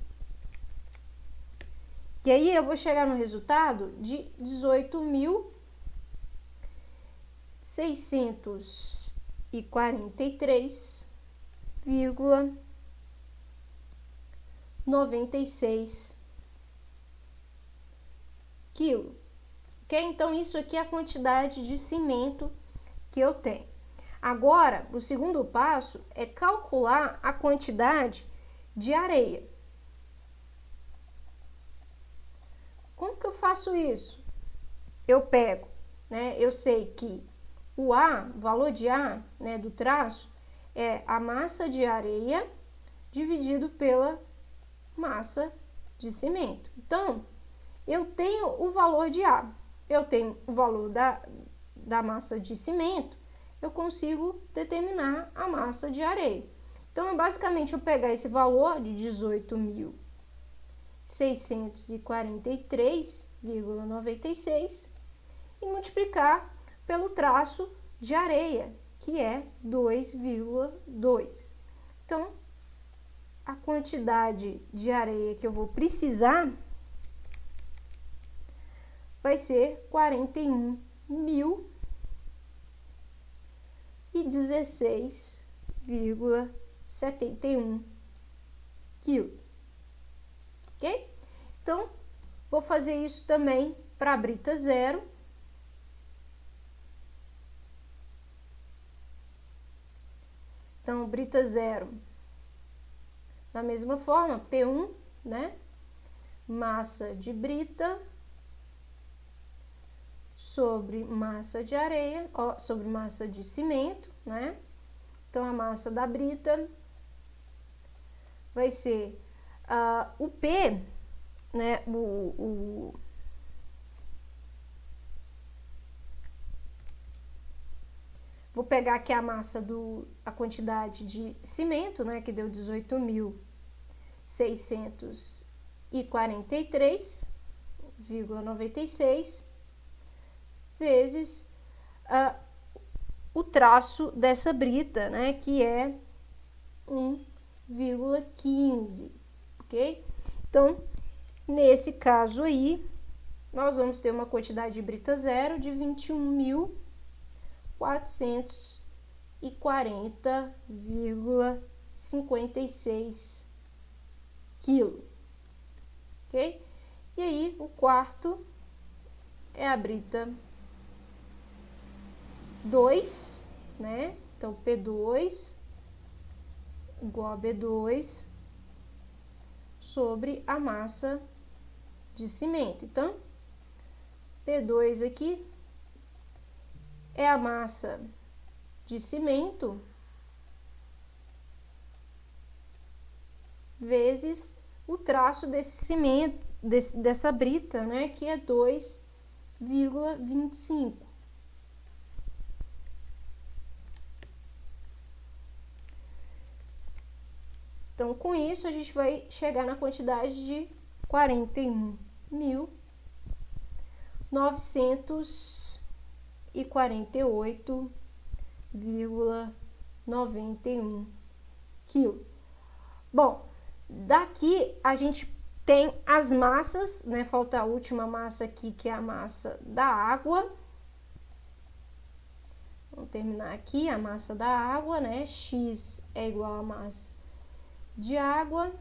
E aí eu vou chegar no resultado de 18.643,96 quilos. Ok? Então, isso aqui é a quantidade de cimento que eu tenho. Agora, o segundo passo é calcular a quantidade de areia. Como que eu faço isso? Eu pego, né? Eu sei que o valor de A, né, do traço, é a massa de areia dividido pela massa de cimento. Então, eu tenho o valor de A. Eu tenho o valor da massa de cimento, eu consigo determinar a massa de areia. Então, basicamente, eu pegar esse valor de 18.000 643,96 e multiplicar pelo traço de areia, que é 2,2. Então, a quantidade de areia que eu vou precisar vai ser 41.016,71 quilos. Ok? Então, vou fazer isso também para a brita 0. Então, brita 0, da mesma forma, P1, né? Massa de brita sobre massa de areia, sobre massa de cimento, né? Então, a massa da brita vai ser o P, né? Vou pegar aqui a massa a quantidade de cimento, né? Que deu 18.643,96 vezes o traço dessa brita, né? Que é 1,15, ok? Então, nesse caso aí, nós vamos ter uma quantidade de brita 0 de 21.440,56 quilos, ok? E aí, o quarto é a brita 2, né? Então, P2 igual a B2 sobre a massa de cimento. Então, P2 aqui é a massa de cimento vezes o traço desse cimento, dessa brita, né, que é 2,25. Então, com isso, a gente vai chegar na quantidade de 41.948,91 quilos. Bom, daqui a gente tem as massas, né? Falta a última massa aqui, que é a massa da água. Vamos terminar aqui a massa da água, né? X é igual a massa de água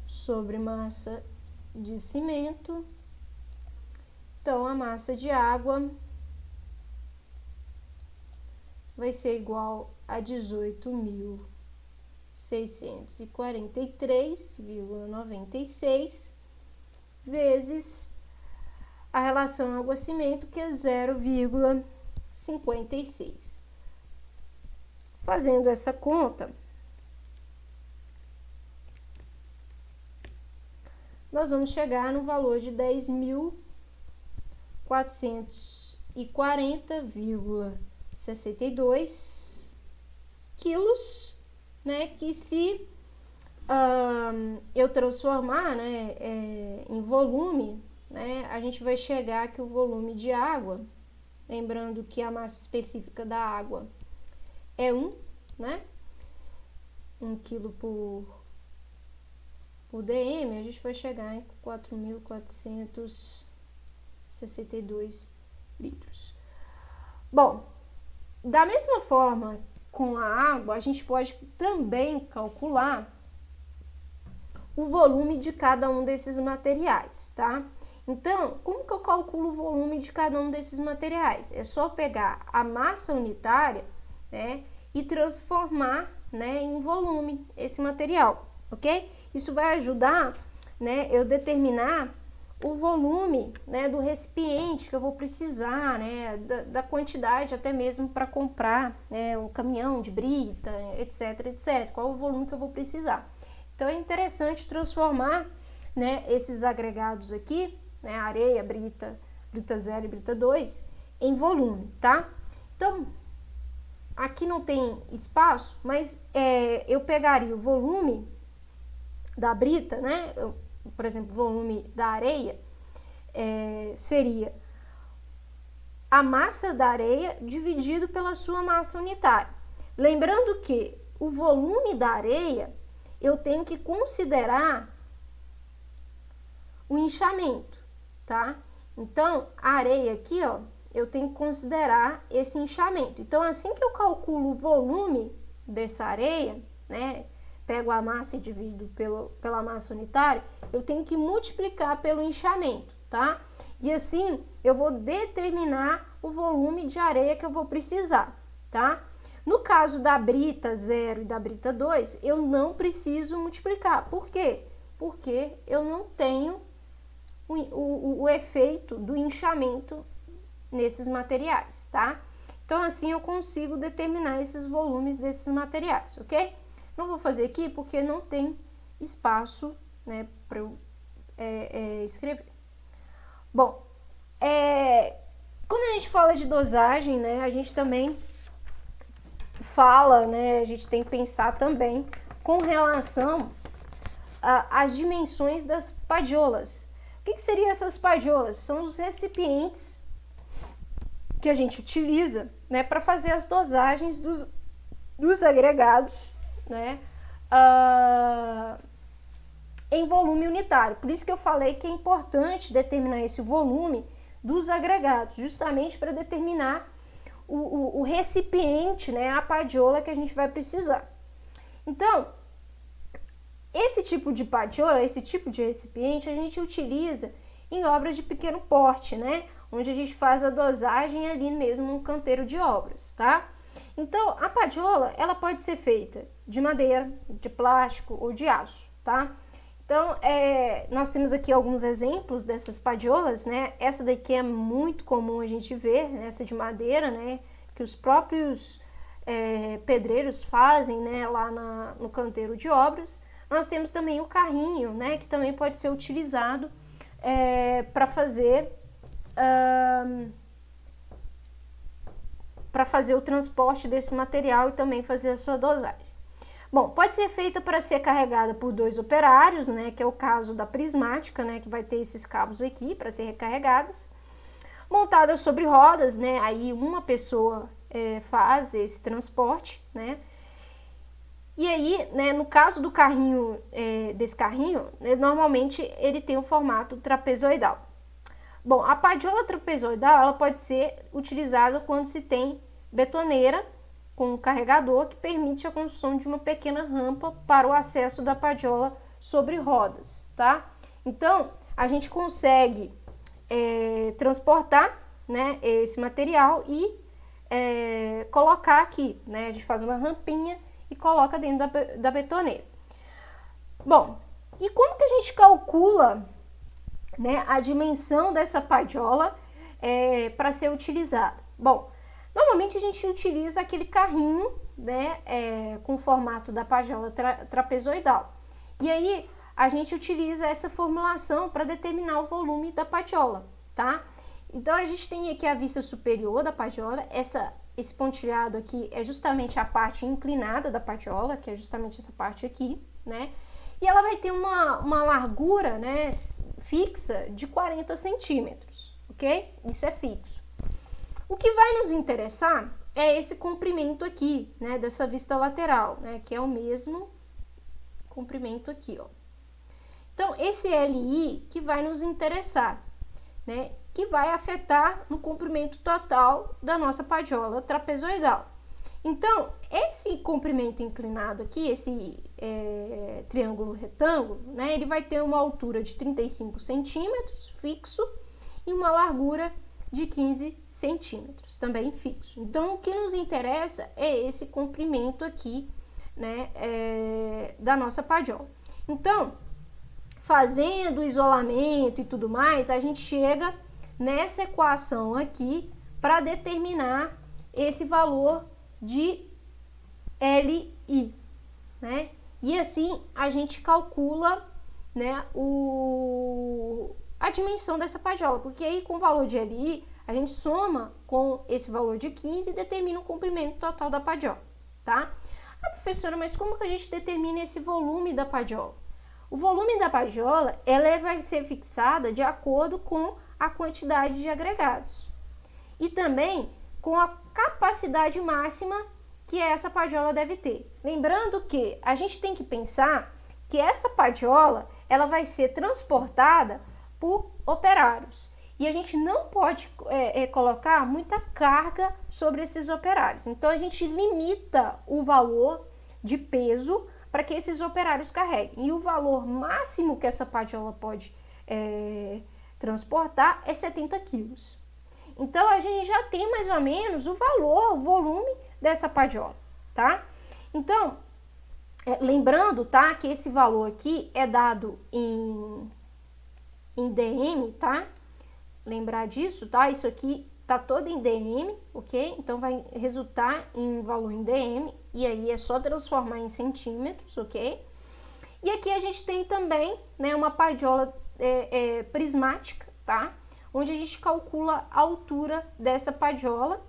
sobre massa de cimento. Então, a massa de água vai ser igual a 18.643,96 vezes a relação água-cimento, que é 0,56. Fazendo essa conta, nós vamos chegar no valor de 10.440,62 quilos, né? Que se eu transformar, né, em volume, né, a gente vai chegar que o volume de água, lembrando que a massa específica da água é 1, né? 1 quilo por dm, a gente vai chegar em 4.462 litros. Bom, da mesma forma, com a água, a gente pode também calcular o volume de cada um desses materiais, tá? Então, como que eu calculo o volume de cada um desses materiais? É só pegar a massa unitária, né, e transformar, né, em volume esse material, ok? Isso vai ajudar, né, eu determinar o volume, né, do recipiente que eu vou precisar, né, da quantidade até mesmo para comprar, né, um caminhão de brita, etc, etc. Qual o volume que eu vou precisar? Então, é interessante transformar, né, esses agregados aqui, né, areia, brita 0 e brita 2, em volume, tá? Então, aqui não tem espaço, mas eu pegaria o volume da brita, né? Por exemplo, o volume da areia seria a massa da areia dividido pela sua massa unitária. Lembrando que o volume da areia eu tenho que considerar o inchamento, tá? Então, a areia aqui, ó, eu tenho que considerar esse inchamento. Então, assim que eu calculo o volume dessa areia, né, pego a massa e divido pela massa unitária, eu tenho que multiplicar pelo inchamento, tá? E assim, eu vou determinar o volume de areia que eu vou precisar, tá? No caso da brita 0 e da brita 2, eu não preciso multiplicar. Por quê? Porque eu não tenho o efeito do inchamento nesses materiais, tá? Então, assim, eu consigo determinar esses volumes desses materiais, ok? Não vou fazer aqui porque não tem espaço, né, para eu escrever. Bom, quando a gente fala de dosagem, né, a gente também fala, né, a gente tem que pensar também com relação às dimensões das padiolas. O que seriam essas padiolas? São os recipientes que a gente utiliza, né, para fazer as dosagens dos agregados, né, em volume unitário. Por isso que eu falei que é importante determinar esse volume dos agregados, justamente para determinar o recipiente, né, a padiola que a gente vai precisar. Então, esse tipo de padiola, esse tipo de recipiente, a gente utiliza em obras de pequeno porte, né, onde a gente faz a dosagem ali mesmo no canteiro de obras, tá? Então, a padiola, ela pode ser feita de madeira, de plástico ou de aço, tá? Então, nós temos aqui alguns exemplos dessas padiolas, né? Essa daqui é muito comum a gente ver, né? Essa de madeira, né? Que os próprios pedreiros fazem, né? Lá no canteiro de obras. Nós temos também o carrinho, né? Que também pode ser utilizado para fazer o transporte desse material e também fazer a sua dosagem. Bom, pode ser feita para ser carregada por 2 operários, né, que é o caso da prismática, né, que vai ter esses cabos aqui para ser recarregadas. Montada sobre rodas, né, aí uma pessoa faz esse transporte, né. E aí, né, no caso do carrinho, desse carrinho, normalmente ele tem o formato trapezoidal. Bom, a padiola trapezoidal, ela pode ser utilizada quando se tem betoneira com um carregador que permite a construção de uma pequena rampa para o acesso da padiola sobre rodas, tá? Então, a gente consegue transportar, né, esse material e colocar aqui, né? A gente faz uma rampinha e coloca dentro da betoneira. Bom, e como que a gente calcula, né, a dimensão dessa padiola para ser utilizada? Bom, normalmente a gente utiliza aquele carrinho, né, com o formato da padiola trapezoidal. E aí a gente utiliza essa formulação para determinar o volume da padiola, tá? Então a gente tem aqui a vista superior da padiola, esse pontilhado aqui é justamente a parte inclinada da padiola, que é justamente essa parte aqui, né? E ela vai ter uma largura, né, fixa de 40 centímetros, ok? Isso é fixo. O que vai nos interessar é esse comprimento aqui, né, dessa vista lateral, né, que é o mesmo comprimento aqui, ó. Então, esse LI que vai nos interessar, né, que vai afetar no comprimento total da nossa padiola trapezoidal. Então, esse comprimento inclinado aqui, esse triângulo retângulo, né, ele vai ter uma altura de 35 centímetros fixo e uma largura de 15 centímetros, também fixo. Então, o que nos interessa é esse comprimento aqui, né, da nossa padiola. Então, fazendo o isolamento e tudo mais, a gente chega nessa equação aqui para determinar esse valor de LI, né? E assim a gente calcula, né, a dimensão dessa padiola, porque aí com o valor de LI a gente soma com esse valor de 15 e determina o comprimento total da padiola, tá? Ah, professora, mas como que a gente determina esse volume da padiola? O volume da padiola, ela vai ser fixada de acordo com a quantidade de agregados e também com a capacidade máxima que essa padiola deve ter. Lembrando que a gente tem que pensar que essa padiola, ela vai ser transportada por operários. E a gente não pode colocar muita carga sobre esses operários. Então, a gente limita o valor de peso para que esses operários carreguem. E o valor máximo que essa padiola pode transportar é 70 quilos. Então, a gente já tem mais ou menos o valor, o volume dessa padiola, tá? Então, lembrando, tá, que esse valor aqui é dado em DM, tá? Lembrar disso, tá? Isso aqui tá todo em DM, ok? Então, vai resultar em valor em DM, e aí é só transformar em centímetros, ok? E aqui a gente tem também, né, uma padiola prismática, tá? Onde a gente calcula a altura dessa padiola,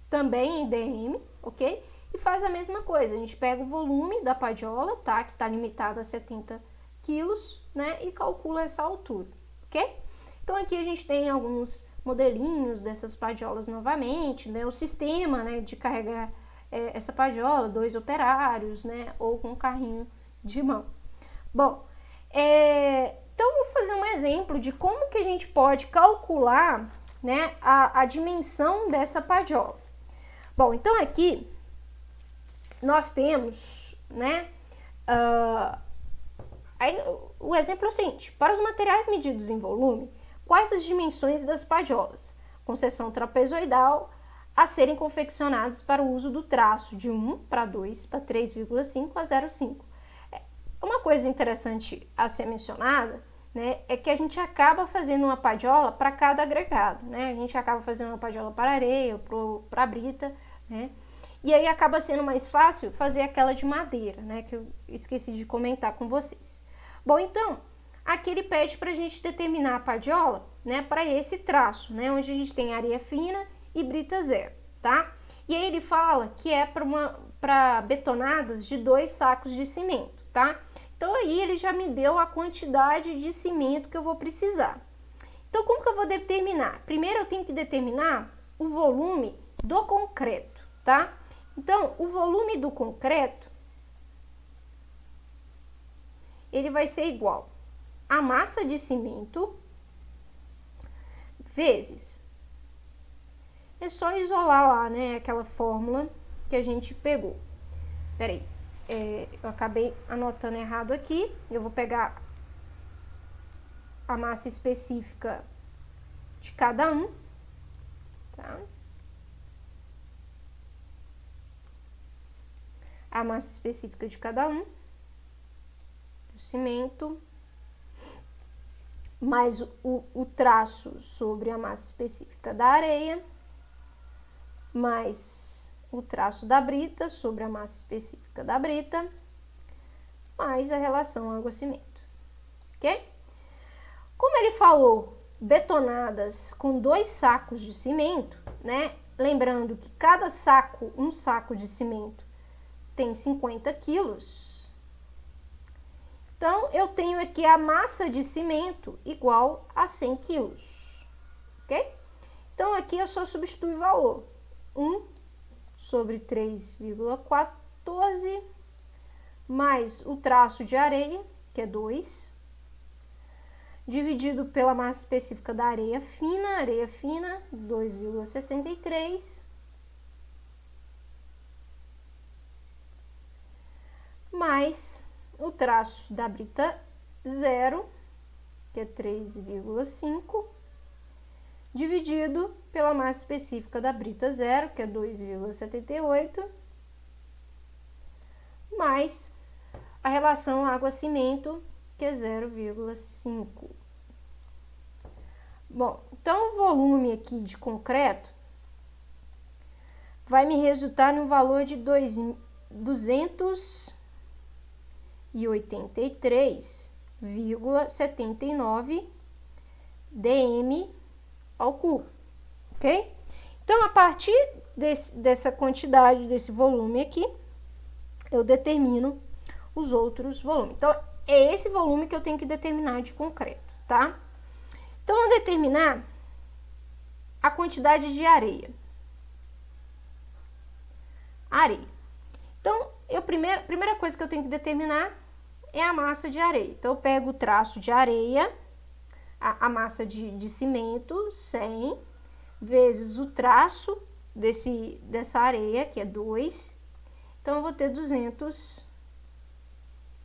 também em DM, ok? E faz a mesma coisa, a gente pega o volume da padiola, tá? Que tá limitado a 70 quilos, né? E calcula essa altura, ok? Então, aqui a gente tem alguns modelinhos dessas padiolas novamente, né? O sistema, né, de carregar essa padiola, 2 operários, né? Ou com um carrinho de mão. Bom, então, vou fazer um exemplo de como que a gente pode calcular, né, a dimensão dessa padiola. Bom, então aqui nós temos, né, o exemplo é o seguinte: para os materiais medidos em volume, quais as dimensões das padiolas, com seção trapezoidal, a serem confeccionadas para o uso do traço de 1 para 2 para 3,5 a 0,5. Uma coisa interessante a ser mencionada, né, é que a gente acaba fazendo uma padiola para cada agregado, né? A gente acaba fazendo uma padiola para areia, para brita, né? E aí acaba sendo mais fácil fazer aquela de madeira, né? Que eu esqueci de comentar com vocês. Bom, então, aqui ele pede para a gente determinar a padiola, né, para esse traço, né, onde a gente tem areia fina e brita zero, tá? E aí ele fala que é para betonadas de 2 sacos de cimento, tá? Então, aí ele já me deu a quantidade de cimento que eu vou precisar. Então, como que eu vou determinar? Primeiro, eu tenho que determinar o volume do concreto, tá? Então, o volume do concreto, ele vai ser igual a massa de cimento vezes. É só isolar lá, né, aquela fórmula que a gente pegou. Peraí, eu acabei anotando errado aqui. Eu vou pegar a massa específica de cada um, tá? A massa específica de cada um do cimento, mais o traço sobre a massa específica da areia, mais o traço da brita sobre a massa específica da brita, mais a relação água-cimento, ok? Como ele falou betonadas com 2 sacos de cimento, né? Lembrando que cada saco, um saco de cimento, tem 50 quilos. Então, eu tenho aqui a massa de cimento igual a 100 quilos, ok? Então, aqui eu só substituo o valor. 1 sobre 3,14, mais o traço de areia, que é 2, dividido pela massa específica da areia fina, 2,63, mais o traço da brita zero, que é 3,5, dividido pela massa específica da brita zero, que é 2,78, mais a relação água-cimento, que é 0,5. Bom, então o volume aqui de concreto vai me resultar no valor de 283,79 dm ao cubo, ok? Então, a partir dessa quantidade, desse volume aqui, eu determino os outros volumes. Então, é esse volume que eu tenho que determinar de concreto, tá? Então, eu vou determinar a quantidade de areia. Areia. Então, primeira coisa que eu tenho que determinar é a massa de areia. Então, eu pego o traço de areia, a massa de cimento, 100, vezes o traço dessa areia, que é 2. Então, eu vou ter 200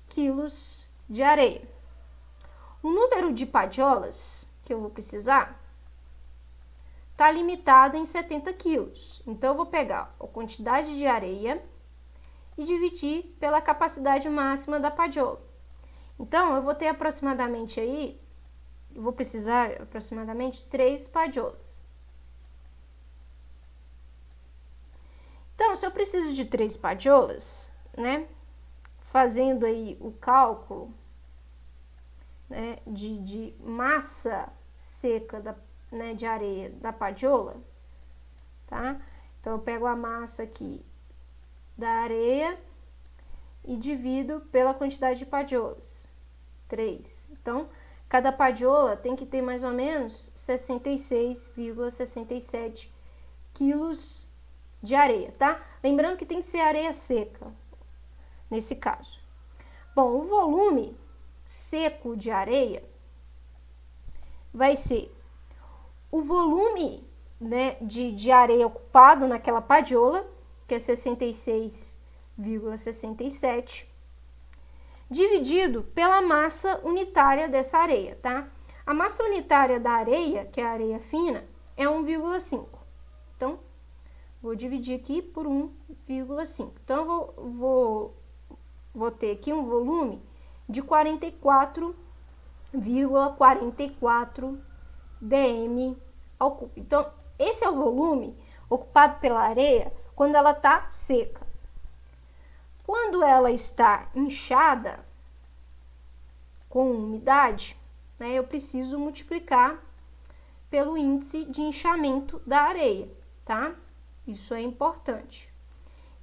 quilos de areia. O número de padiolas que eu vou precisar está limitado em 70 quilos. Então, eu vou pegar a quantidade de areia e dividir pela capacidade máxima da padiola. Então, eu vou ter aproximadamente aí, eu vou precisar aproximadamente 3 padiolas. Então, se eu preciso de 3 padiolas, né, fazendo aí o cálculo, né, de massa seca de areia da padiola, tá? Então, eu pego a massa aqui da areia e divido pela quantidade de padiolas, 3. Então, cada padiola tem que ter mais ou menos 66,67 quilos de areia, tá? Lembrando que tem que ser areia seca, nesse caso. Bom, o volume seco de areia vai ser o volume, né, de areia ocupado naquela padiola, que é 66,67, dividido pela massa unitária dessa areia, tá? A massa unitária da areia, que é a areia fina, é 1,5. Então, vou dividir aqui por 1,5. Então, eu vou ter aqui um volume de 44,44 dm ao cubo. Então, esse é o volume ocupado pela areia quando ela está seca. Quando ela está inchada, com umidade, né, eu preciso multiplicar pelo índice de inchamento da areia, tá? Isso é importante.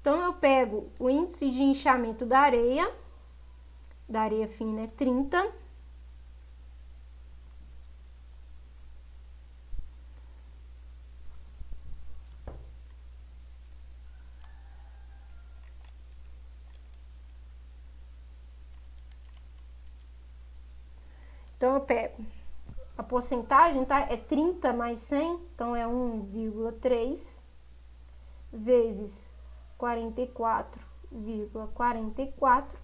Então, eu pego o índice de inchamento da areia fina é 30. Então, eu pego a porcentagem, tá? É 30 mais 100, então é 1,3 vezes 44,44.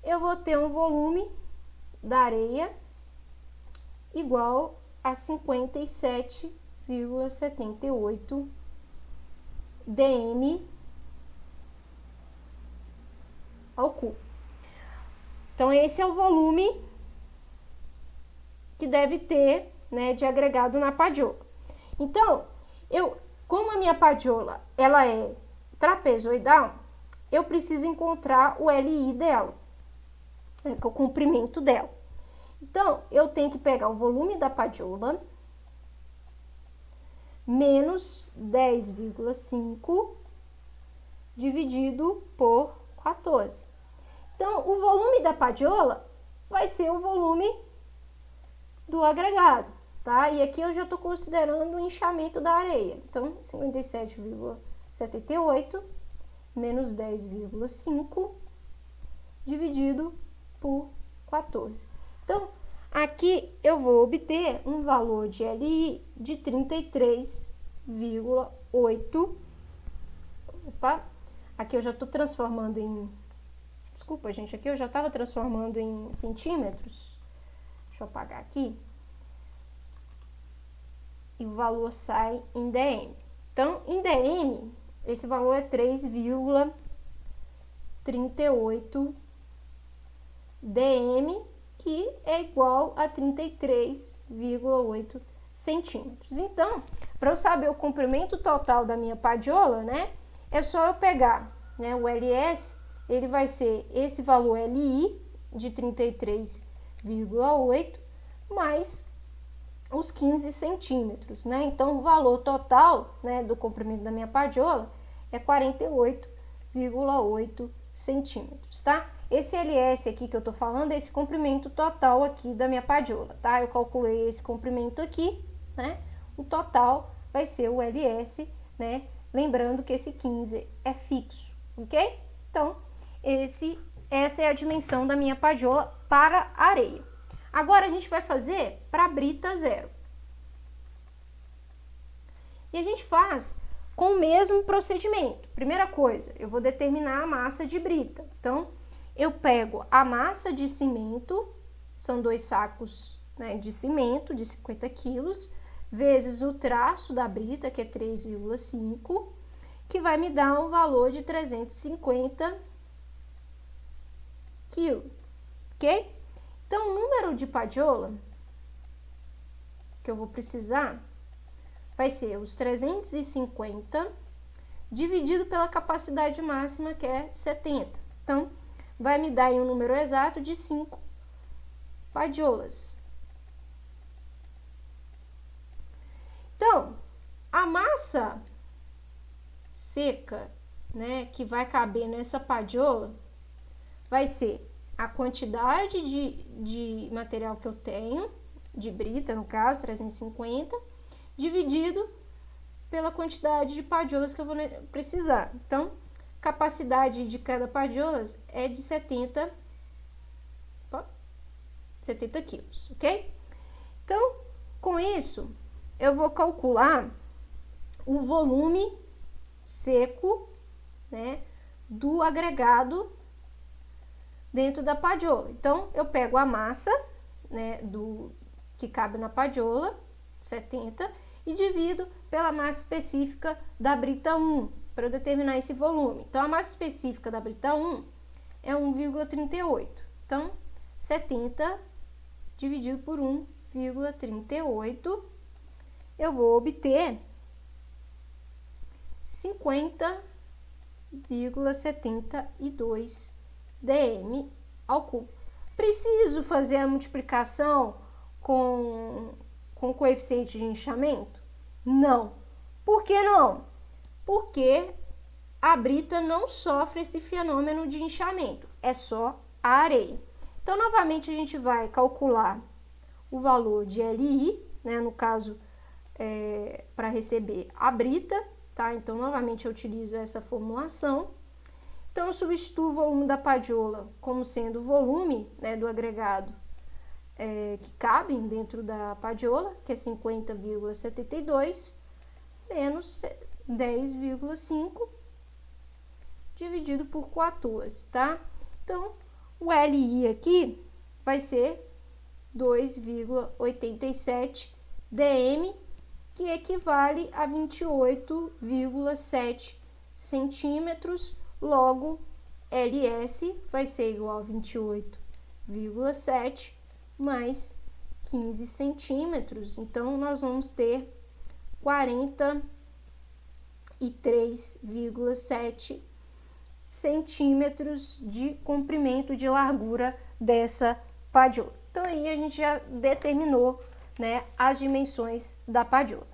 Eu vou ter um volume da areia igual a 57,78 dm ao cubo. Então, esse é o volume que deve ter, né, de agregado na padiola. Então, como a minha padiola ela é trapezoidal, eu preciso encontrar o LI dela, né, que é o comprimento dela. Então, eu tenho que pegar o volume da padiola menos 10,5 dividido por 14. Então, o volume da padiola vai ser o volume do agregado, tá? E aqui eu já estou considerando o inchamento da areia. Então, 57,78 menos 10,5 dividido por 14. Então, aqui eu vou obter um valor de LI de 33,8. Opa, aqui eu já estou transformando em... Desculpa, gente, aqui eu já estava transformando em centímetros. Deixa eu apagar aqui. E o valor sai em dm. Então, em dm, esse valor é 3,38 dm, que é igual a 33,8 centímetros. Então, para eu saber o comprimento total da minha padiola, né, é só eu pegar, né, o LS, ele vai ser esse valor LI de 33,8 mais os 15 centímetros, né? Então, o valor total, né, do comprimento da minha padiola é 48,8 centímetros, tá? esse LS aqui que eu tô falando é esse comprimento total aqui da minha padiola, tá? Eu calculei esse comprimento aqui, né? O total vai ser o LS, né? Lembrando que esse 15 é fixo, ok? Então, essa é a dimensão da minha padiola para areia. Agora, a gente vai fazer para brita 0. E a gente faz com o mesmo procedimento. Primeira coisa, eu vou determinar a massa de brita. Então, eu pego a massa de cimento, são 2 sacos, né, de cimento de 50 quilos, vezes o traço da brita, que é 3,5, que vai me dar um valor de 350 quilos, ok? Então, o número de padiola que eu vou precisar vai ser os 350 dividido pela capacidade máxima, que é 70. Então, vai me dar aí um número exato de 5 padiolas. Então, a massa seca, né, que vai caber nessa padiola, vai ser a quantidade de material que eu tenho, de brita, no caso, 350, dividido pela quantidade de padiolas que eu vou precisar. Então, capacidade de cada padiola é de 70 quilos, ok? Então, com isso, eu vou calcular o volume seco, né, do agregado dentro da padiola. Então, eu pego a massa, né, que cabe na padiola, 70, e divido pela massa específica da brita 1, para eu determinar esse volume. Então, a massa específica da brita 1 é 1,38. Então, 70 dividido por 1,38, eu vou obter 50,72 dm ao cubo. Preciso fazer a multiplicação com coeficiente de inchamento? Não. Por que não? Porque a brita não sofre esse fenômeno de inchamento, é só a areia. Então, novamente, a gente vai calcular o valor de LI, né, no caso, para receber a brita, tá? Então, novamente, eu utilizo essa formulação. Então, eu substituo o volume da padiola como sendo o volume, né, do agregado que cabe dentro da padiola, que é 50,72, menos 10,5 dividido por 14, tá? Então, o LI aqui vai ser 2,87 dm, que equivale a 28,7 centímetros, logo LS vai ser igual a 28,7 mais 15 centímetros, então nós vamos ter 43,7 centímetros de comprimento, de largura dessa padiola. Então, aí a gente já determinou, né, as dimensões da padiola.